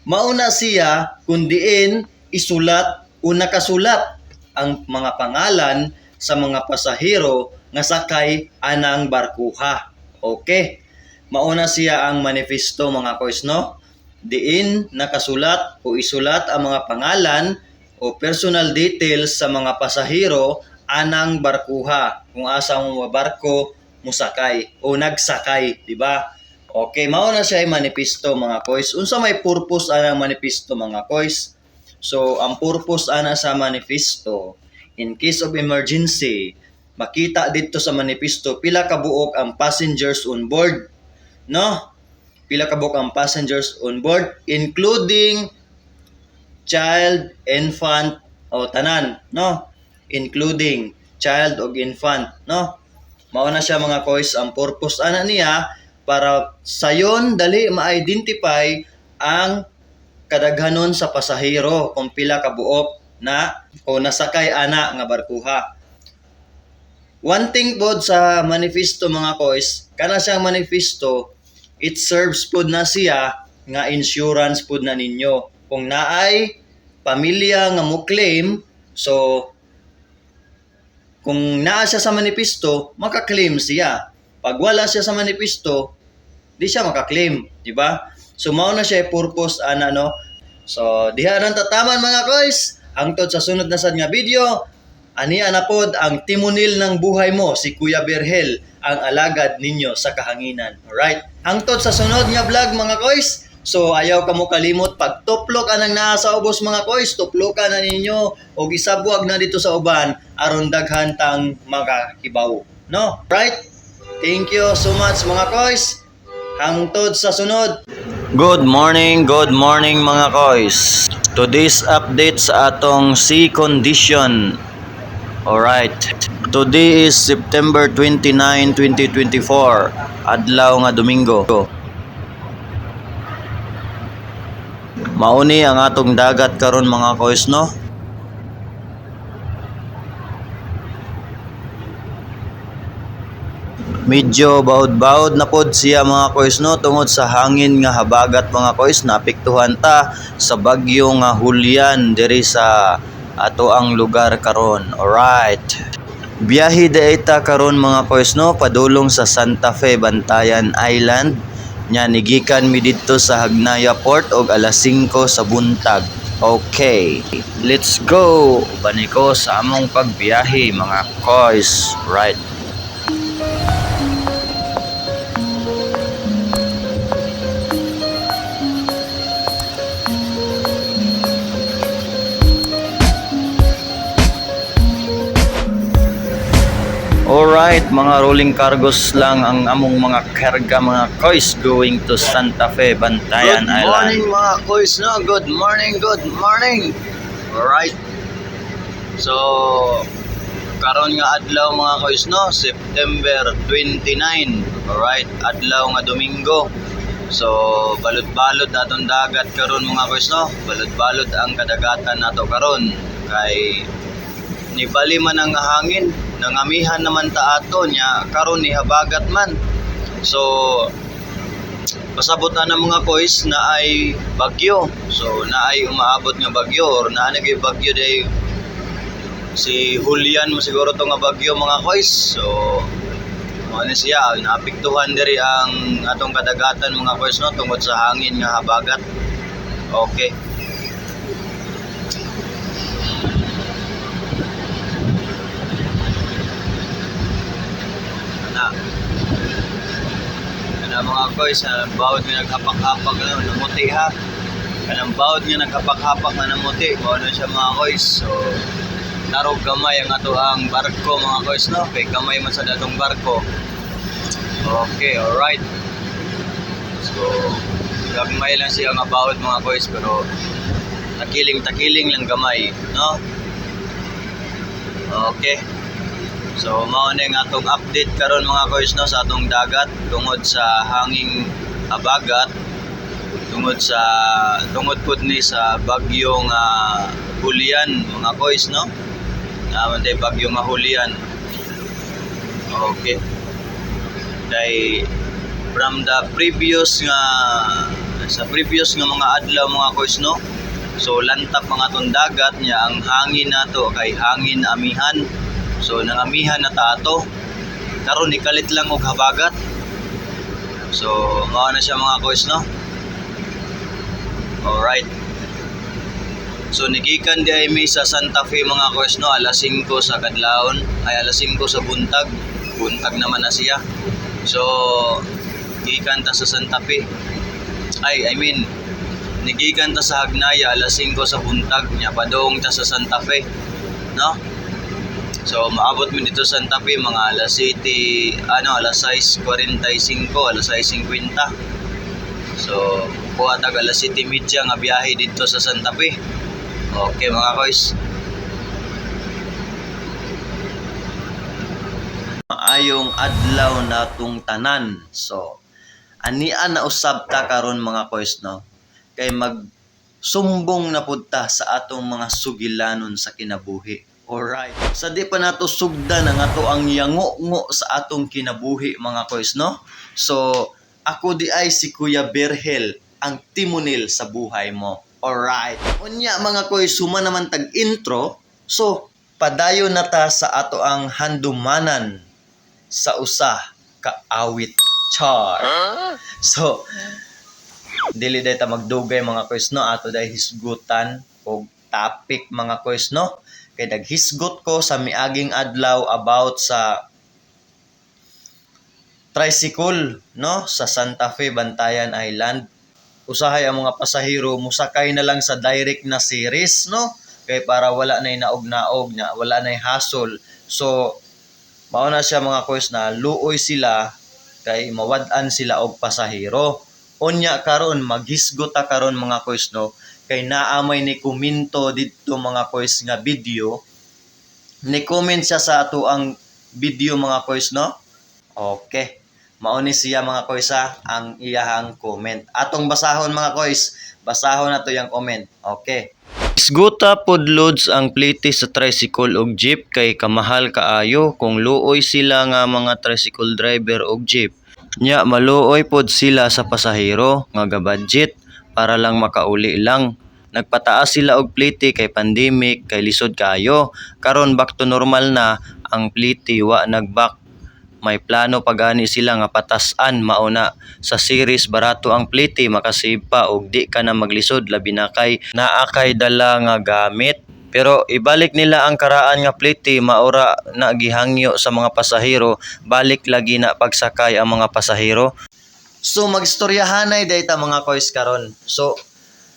mao na siya kun diin isulat o nakasulat ang mga pangalan sa mga pasahero nga sakay anang barkuha. Okay. Mauna siya ang manifesto mga koys no. Diin nakasulat o isulat ang mga pangalan o personal details sa mga pasahero anang barkuha. Kung asa mo barko musakay o nagsakay, di ba? Okay, mauna siya ang manifesto mga koys. Unsa may purpose anang manifesto mga koys? So, ang purpose ana sa manifesto, in case of emergency, makita dito sa manifesto pila ka buok ang passengers on board, no? Pila ka buok ang passengers on board including child, infant o tanan, no? Including child o infant, no? Mao na siya mga koys ang purpose ana niya para sayon dali ma-identify ang kadaghanon sa pasahero kung pila ka buok na o nasakay ana nga barkuha. One thing pod sa manifesto mga koys, kana siyang manifesto, it serves pod na siya nga insurance pod na ninyo. Kung naay pamilya nga mo claim, so kung naa siya sa manifesto, maka-claim siya. Pag wala siya sa manifesto, di siya maka-claim, di ba? So mao na siya purpose ana no. So diha nang tataman mga koys. Hangtod sa sunod na sad nga video, ani ana pod ang timonil ng buhay mo si Kuya Berhel, ang alagad ninyo sa kahanginan. Alright? Hangtod sa sunod nga vlog mga koys. So ayaw ka mo kalimot pag tuplok anang naa sa ubos mga koys, tuplokan na ninyo og isabuag na dito sa uban aron daghan tang makahibaw. No? Right? Thank you so much mga koys. Hangtod sa sunod. Good morning mga koys. Today's update sa atong sea condition. Alright. Today is September 29, 2024. Adlaw nga Domingo. Mauni ang atong dagat karon mga koys no. Medyo baod-baod na pod siya mga koys no tungod sa hangin nga habagat mga koys, naapektuhan ta sa bagyo nga Julian diri sa ato ang lugar karon. Alright. Biyahe daita karon mga koys no padulong sa Santa Fe, Bantayan Island. Nya nigikan mi didto sa Hagnaya Port og alas 5 sa buntag. Okay, let's go. Bani ko sa among pagbiyahe mga koys. Right. Alright, mga rolling cargos lang ang among mga karga mga kois going to Santa Fe, Bantayan Island. Good morning mga kois, no? Good morning, good morning. Alright. So, karon nga adlaw mga kois, no? September 29. Alright, adlaw nga Domingo. So, balot-balot natong dagat karon mga kois, no? Balot-balot ang kadagatan nato karon kay nibali man ang hangin, nangamihan naman ta ato nya karon ni habagat man. So, pasabot na ng mga kois na ay bagyo. So, na ay umaabot nga bagyo or na nagay bagyo day si Julian mo siguro to nga bagyo mga kois. So, ano siya, naapektuhan diri ang atong kadagatan mga kois, no, tungod sa hangin nga habagat. Okay. Ana mga kois, bawod nga naghapak-hapak na namuti ha. Kanang bawod nga naghapak-hapak na namuti, ano siya mga kois. So, narog gamay ang ato ang barko mga kois, no? Kay gamay man sa datong barko. Okay, alright. So, gamay lang siya nga bawod mga kois, pero takiling lang gamay, no? Okay. So, mao na nga atong update karon mga kois, no, sa atong dagat tungod sa hanging habagat, tungod pud ni sa bagyong Julian mga kois, no? Naman day bagyong Julian. Okay. Dahil from the previous nga mga adlaw mga kois, no? So, lantap mga atong dagat niya ang hangin nato kay hangin amihan. So, nangamihan na tato. Karon ikalit lang og habagat. So, mao na siya mga kois, no? Alright. So, nigikan di ay mi sa Santa Fe mga kois, no? Alas 5 sa kadlawon. Ay, alas 5 sa buntag. Buntag naman na siya. So, gikan ta sa Santa Fe. Nigikan ta sa Hagnaya alas 5 sa buntag. Nya padong ta sa Santa Fe. No? So, maabot mo dito sa Santa Fe mga alas 6:45, alas 6:50. So, kuha tag alas 7:30 nga biyahe dito sa Santa Fe. Okay mga kois. Maayong adlaw natong tanan. So, ania na usab ta karon mga kois, no? Kay magsumbong na pud ta sa atong mga sugilanon sa kinabuhi. Alright. Sa di pa nato sugdan ang ato ang yango-ngo sa atong kinabuhi mga kois, no? So, ako di ay si Kuya Berhel, ang timonel sa buhay mo. Alright. Unya mga kois, suma naman tag intro. So, padayon na ta sa ato ang handumanan sa usa ka awit. Char. So, dili day ta magdugay mga kois, no? Ato day hisgutan og topic mga kois, no? Kay naghisgot ko sa miaging adlaw about sa tricycle, no, sa Santa Fe, Bantayan Island. Usahay ang mga pasahero musakay na lang sa direct na series, no, kay para wala nay naog-naog nya, wala nay hassle. So, mao na siya mga kois na luoy sila kay mawad-an sila og pasahero. Unya karon maghisgot ta karon mga kois, no, kay naamay ni komento dito mga kois nga video. Ni comment siya sa ato ang video mga kois, no? Okay. Mao ni siya mga kois ang iyahang comment. Atong basahon mga kois. Basahon na to yung comment. Okay. Isguta pod loads ang plite sa tricycle og jeep kay kamahal kaayo kung luoy sila nga mga tricycle driver og jeep. Nya maluoy pod sila sa pasahero nga ga-budget para lang makauli lang. Nagpataas sila og plite kay pandemic, kay lisod kaayo. Karon back to normal na ang plite, wa nagback. May plano pagani sila nga patasan, mauna sa series barato ang plite, makasave pa og di ka na maglisod labi na kay naa kay dala nga gamit. Pero ibalik nila ang karaan nga plite, maura na gihangyo sa mga pasahero, balik lagi na pagsakay ang mga pasahero. So magstoryahanay dayta mga kois karon. So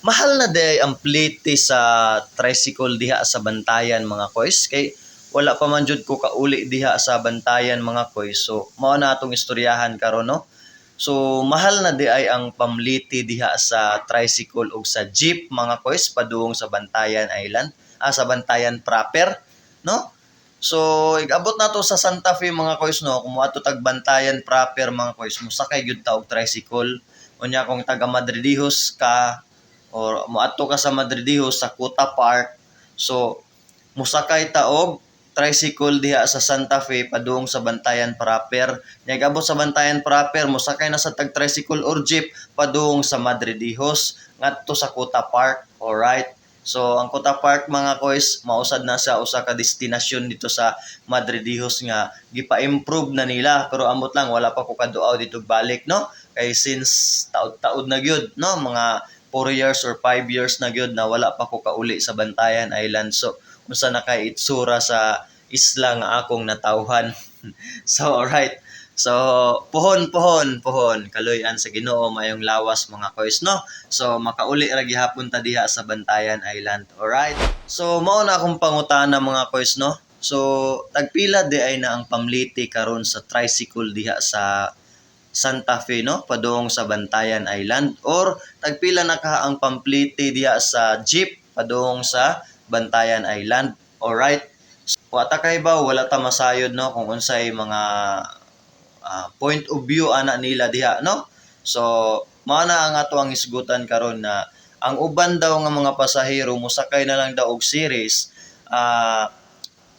mahal na day ang plite sa tricycle diha sa Bantayan mga kois kay wala pa man jud ko kauli diha sa bantayan mga koy. So mao na atong istoryahan karon no. So mahal na di ay ang pamliti diha sa tricycle ug sa jeep mga koy padung sa Bantayan Island, sa Bantayan proper no. So igabot nato sa Santa Fe mga koy no, kung moadto tag Bantayan proper mga koy, musakay gyud ta og tricycle. Unya kung taga Madridihos ka or moadto ka sa Madridihos sa Kuta Park, so musakay ta og tricycle diha sa Santa Fe padung sa Bantayan proper. Nagabot sa Bantayan proper, musakay na sa tag tricycle or jeep padung sa Madridihos ngadto sa Kuta Park. Alright. So ang Kuta Park mga koys, mausad na sa usa ka destinasyon dito sa Madridihos nga gipa-improve na nila, pero amot lang wala pa ko kaduaw dito balik no. Kay since taud-taud na gyud no, mga 4 years or 5 years na gyud na wala pa ko kauli sa Bantayan Island. So unsa na kay itsura sa isla nga akong natawhan. So alright. So puhon kaluyan sa Ginoo mayong lawas mga koys no. So makauli ra gihapon ta diha sa Bantayan Island. Alright. So mao na akong pangutana mga koys no. So tagpila di ay na ang pamliti karon sa tricycle diha sa Santa Fe no padung sa Bantayan Island, or tagpila na ka ang pamliti diha sa jeep padung sa Bantayan Island. Alright. So, wata kay ba wala ta masayod no kung unsay mga point of view ana nila diha no. So mao na ang ato ang isgutan karon na ang uban daw nga mga pasahero musakay na lang daw og series,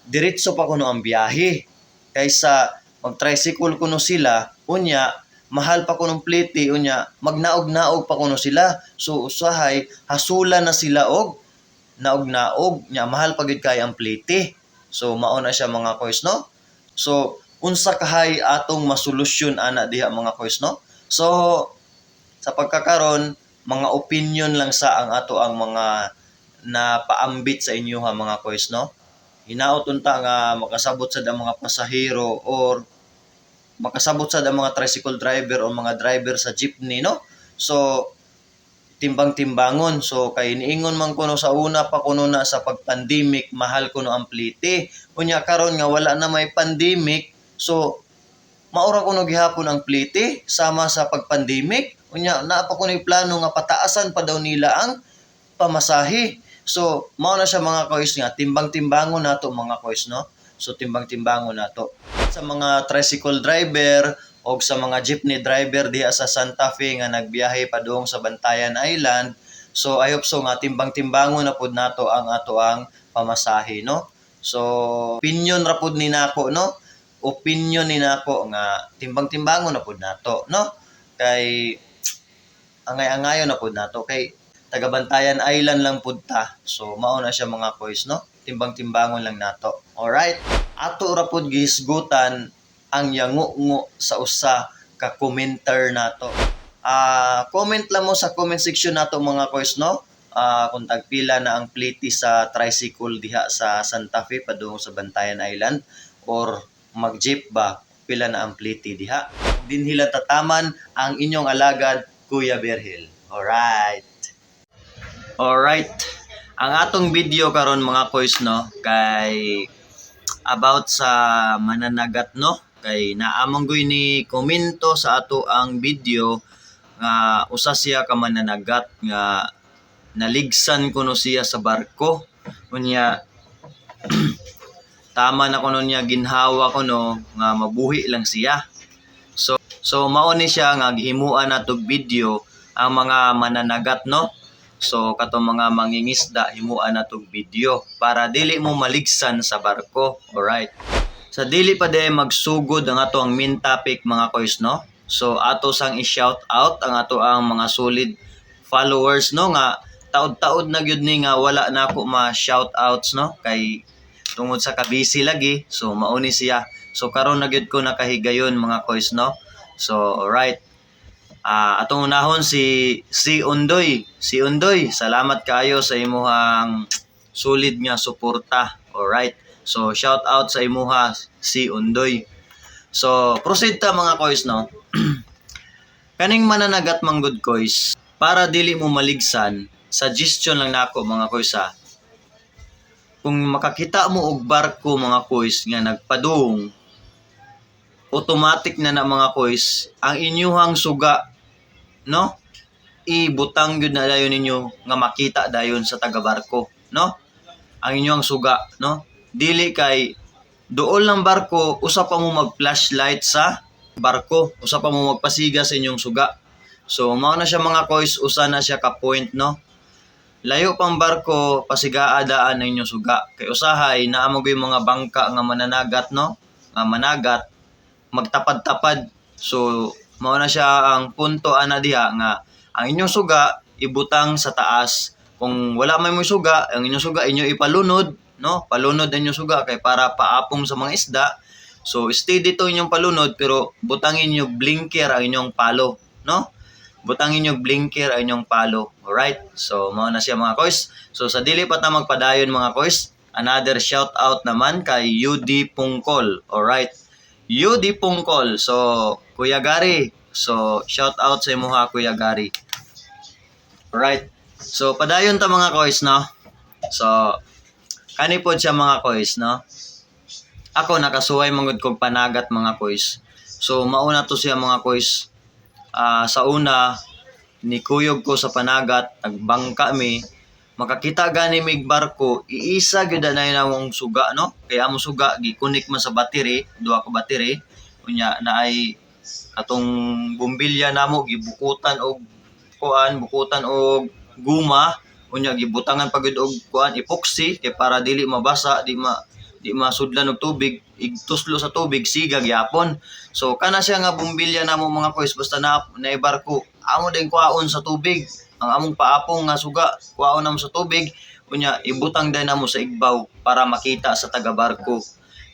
diretso pa kuno ang biyahe kaysa mag-tricycle kuno sila, unya mahal pa kunong pliti, unya magnaog-naog pa kuno sila. So usahay hasulan na sila og naog-naog nya mahal pa gid kay ang pliti. So mao na siya mga koys no. So unsa kahay atong masolusyon ana diha mga koys no. So sa pagkakaron mga opinion lang sa ang ato ang mga napaambit sa inyo ha mga koys no. Hinaot unta nga makasabot sa mga pasahero or makasabot sa mga tricycle driver o mga driver sa jeepney no. So timbang-timbangon. So kay niingon man kuno sa una pa kuno na sa pag-pandemic mahal kuno ang pliti. Unya karon nga wala na may pandemic, so maura kuno gihapon ang pliti sama sa pag-pandemic. Unya naa pa kuno plano nga pataasan pa daw nila ang pamasahe. So mao na siya mga koys nga timbang-timbangon nato mga koys no. So timbang-timbangon nato sa mga tricycle driver o sa mga jeepney driver diha sa Santa Fe nga nagbiyahe padung sa Bantayan Island. So I hope so nga timbang-timbangon na pud nato ang ato ang pamasahe no. So opinion ra pud ni nako no. Opinion ni nako nga timbang-timbangon na pud nato no. Kay angay-angayon na pud nato kay taga Bantayan Island lang pud ta. So mao na siya mga koys no. Timbang-timbangon lang nato. Alright. Ato ra pud gihisgutan ang yango-ngo sa usa ka commenter nato. Comment lang mo sa comment section nato mga koys no. Kung tagpila na ang pliti sa tricycle diha sa Santa Fe padung sa Bantayan Island, or mag-jeep ba pila na ang pliti diha. Dinhila tataman ang inyong alagad Kuya Berhel. Alright. Ang atong video karon mga koys no kay about sa mananagat no. Kay naamanggoy ni komento sa ato ang video nga usa siya ka mananagat nga naligsan kuno siya sa barko. Unya tama na kuno niya ginhawa kuno nga mabuhi lang siya. So mao ni siya nga gihimuan natog video ang mga mananagat no. So katong mga mangingisda himuan natog video para dili mo maligsan sa barko. Alright. Sa dili pa day magsugod ang ato ang main topic mga koys no. So ato sang i-shout out ang ato ang mga solid followers no nga taud-taud na gyud ni nga wala na ako ma-shout outs no kay tungod sa kabisi lagi. So mauni siya. So karon na gyud ko nakahigayon mga koys no. So alright. Atong unahon si Undoy. Si Undoy, salamat kaayo sa imuhang solid nga suporta. Alright. So shout out sa imuha si Undoy. So proceed ta mga koys no. Kaning mananagat manggod koys, para dili mo maligsan, suggestion lang nako mga koys ha. kung makakita mo og barko mga koys nga nagpadung, automatic na mga koys ang inyuhang suga, no? Ibutang gyud na dayon ninyo nga makita dayon sa taga barko, no? Ang inyong suga, no? Dili kay dool ng barko, usa pa mo mag-flashlight sa barko, usa pa mo magpasiga sa inyong suga. So mao na siya mga koys, usa na siya ka point, no? Layo pang barko, pasigaadaan ang inyong suga. Kay usahay naamo gyud mga bangka nga mananagat, no? Nga managat magtapad-tapad. So mao na siya ang punto ana diha nga ang inyong suga ibutang sa taas. Kung wala may suga, ang inyong suga inyo ipalunod, no? Palunod ang inyong suga kay para paapong sa mga isda. So steady to inyong palunod pero butangin niyo blinker ang inyong palo, no? Butangin niyo blinker ang inyong palo. Alright? So mao na siya mga koys. So sa dili pa ta magpadayon mga koys, another shout out naman kay UD Pungkol. Alright? UD Pungkol. So Kuya Gary. So shout out sa imo ha Kuya Gary. Alright? So padayon ta mga koys, no? So kani pod siya mga koys, no? Ako nakasuway mangud kog panagat mga koys. So mauna to siya mga koys. Sa una nikuyog ko sa panagat, nagbangka mi, makakita gani mig barko, iisa gyud na namong suga, no? Kaya among suga gikunik man sa battery, duha ka battery, unya naay katong bumbilya namo gibukutan og kuan, bukutan og guma, unya gibutangan pagud og kuan epoxy kay para dili mabasa, di masudlan og tubig, igtuslo sa tubig siga gyapon. So kana siya nga bumbilya namo mga koys, basta na barko amo din kuhaon sa tubig, ang among paapong nga suga kuhaon namo sa tubig, unya ibutang din namo sa igbaw para makita sa taga barko.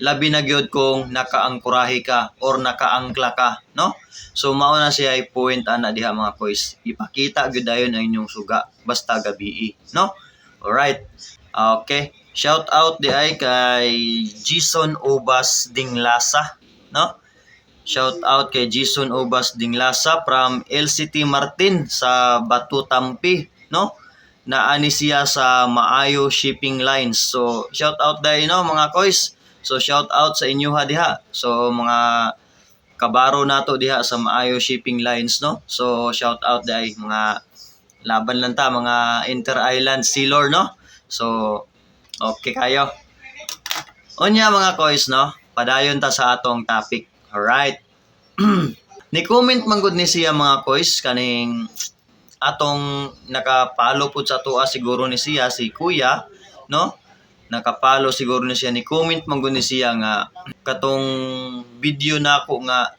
Labi na gyud kung nakaangkurahe ka or nakaangkla ka, no? So mao na siya ay point ana diha mga koys, ipakita gyud dayon ang inyong suga basta gabii, no? Alright. Okay. Shout out di ay kay Jason Obas Dinglasa, no? Shout out kay Jason Obas Dinglasa from LCT Martin sa Batu Tampi, no? Naani siya sa Maayo Shipping Lines. So shout out dai no mga koys. So shout out sa inyo ha diha. So mga kabaro nato diha sa Maayo Shipping Lines, no? So shout out dai mga laban lang ta mga inter-island sealor, no? So okay kayo. Unya mga koys, no? Padayon ta sa atong topic. Alright. Ni-comment man gud ni siya mga koys kaning atong nakapalo pud sa tuwa siguro ni siya si Kuya, no? Nakapalo siguro ni siya, ni-comment man gud ni siya nga katong video nako nga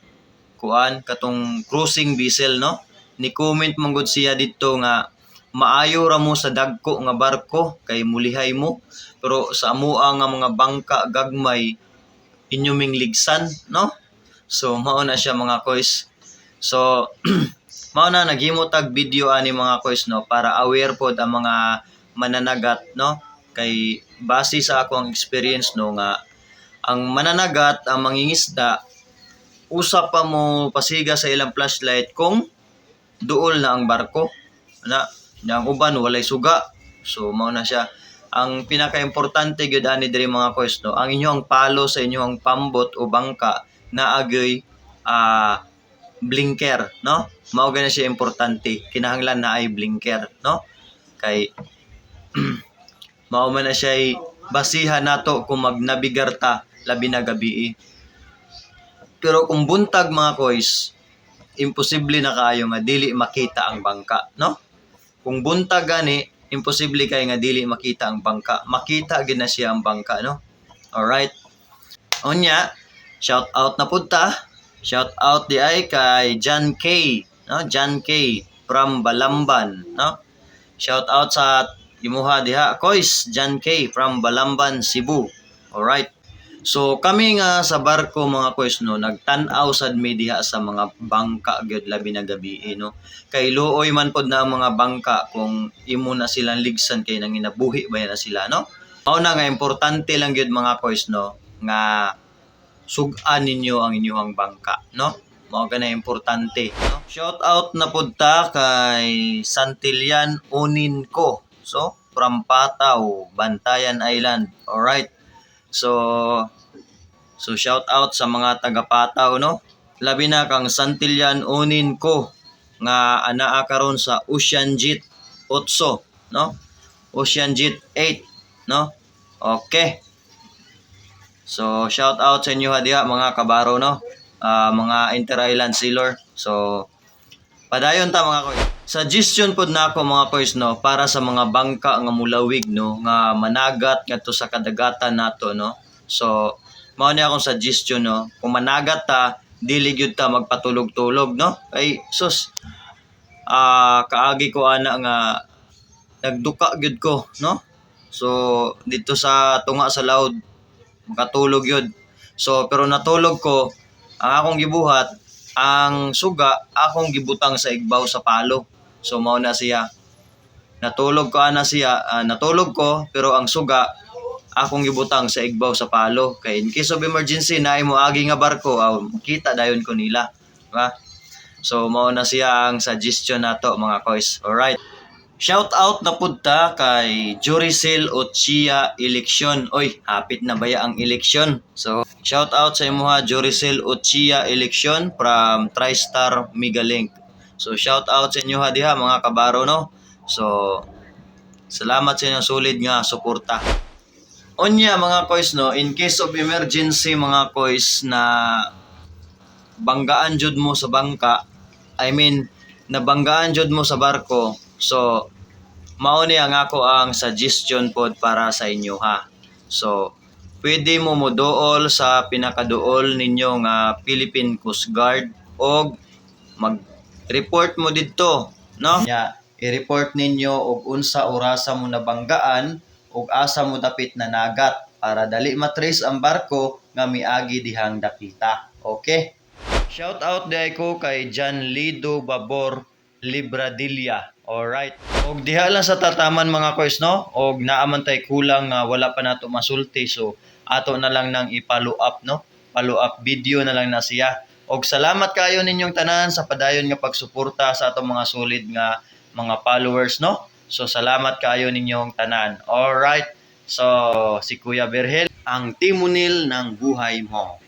kuan katong cruising vessel, no? Ni-comment man gud siya didto nga maayo ra mo sa dagko nga barko kay mulihay mo, pero sa amoa nga mga bangka gagmay inyuming ligsan, no? So mao na siya mga koys. So mao na naghimo tag video ani mga koys, no, para aware pod ang mga mananagat, no? Kay base sa akong experience, no, nga ang mananagat, ang mangingisda usa pa mo pasiga sa ilang flashlight kung duol na ang barko na ang uban walay suga. So mao na siya ang pinaka-importante gyud ani diri mga koys, no, ang inyong palo sa inyong pambot o bangka na agoy blinker, no? Mao gani siya importante, kinahanglan na ay blinker, no? Kay mao man na siya basihan nato kung magnabigar ta labi na gabi. Pero kung buntag mga koys, imposible na kayo nga dili makita ang bangka, no? Kung buntag gani, imposible kay nga dili makita ang bangka. Makita gid na siya ang bangka, no? Alright. Unya, shout out na pud ta. Shout out di ay kay John K, no? John K from Balamban, no? Shout out sa imuha diha, koys, John K from Balamban, Cebu. Alright. So kami nga sa barko mga koys, no, nagtan-aw sad mi diha sa mga bangka gyud labi na gabi, no. Kay luoy man pod na ang mga bangka kung imo na silang ligsan kay nanginabuhi ba na sila, no. Mao na nga importante lang gyud mga koys, no, nga sug-an ninyo ang inyong bangka, no. Mao gana importante, no. Shout out na pud ta kay Santillan Unin ko. So from Pataw, Bantayan Island. Alright. So shout out sa mga taga Pataw, no? Labi na kang Santillan unin ko nga anaa karon sa Ocean Jet 8, no? Ocean Jet 8, no? Okay. So shout out sa inyo diha mga kabaro, no? Mga inter-island sailor. So padayon ta mga koy. Suggestion pod nako mga koys, no, para sa mga bangka nga mulawig, no, nga managat ngadto sa kadagatan nato, no. So mao ni akong suggestion, no. Kung managat ta, dili gyud ta magpatulog-tulog, no. Kay sus kaagi ko ana nga nagduka gyud ko, no. So dito sa tunga sa laod makatulog yun. So pero natulog ko, ang akong gibuhat, ang suga akong gibutang sa igbaw sa palo. So mao na siya. Natulog ko pero ang suga akong gibutang sa igbaw sa palo. Kay in case of emergency na imo agi nga barko, makita dayon ko nila, diba? So mao na siya ang suggestion nato mga koys. Alright. Shout out na punta kay Juricel Ochia eleksyon. Oy, hapit na baya ang eleksyon. So, shout out sa imuha Juricel Ochia eleksyon from TriStar Megalink. So, shout out sa inyo diha mga kabaro, no. So, salamat sa inyong solid nga suporta. Onya mga koys, no, in case of emergency mga koys na banggaan jud mo sa bangka, nabanggaan jud mo sa barko. So, mao ni ang ako ang suggestion pod para sa inyo ha. So, pwede mo moduol sa pinakaduol ninyo nga Philippine Coast Guard o mag-report mo didto, no? I-report ninyo og unsa orasa mo nabanggaan ug asa mo dapit na nagat para dali matrace ang barko nga miagi dihang dakita. Okay? Shout out day ko kay John Lido Babor Libradilla. Alright. Og diha lang sa tataman mga koys, no? Og naaman tay kulang nga wala pa nato masulti. So ato na lang nang i-follow up, no? Follow up video na lang na siya. Og salamat kayo ninyong tanan sa padayon nga pagsuporta sa atong mga solid nga mga followers, no? So salamat kayo ninyong tanan. Alright. So si Kuya Berhel, ang timunil ng buhay mo.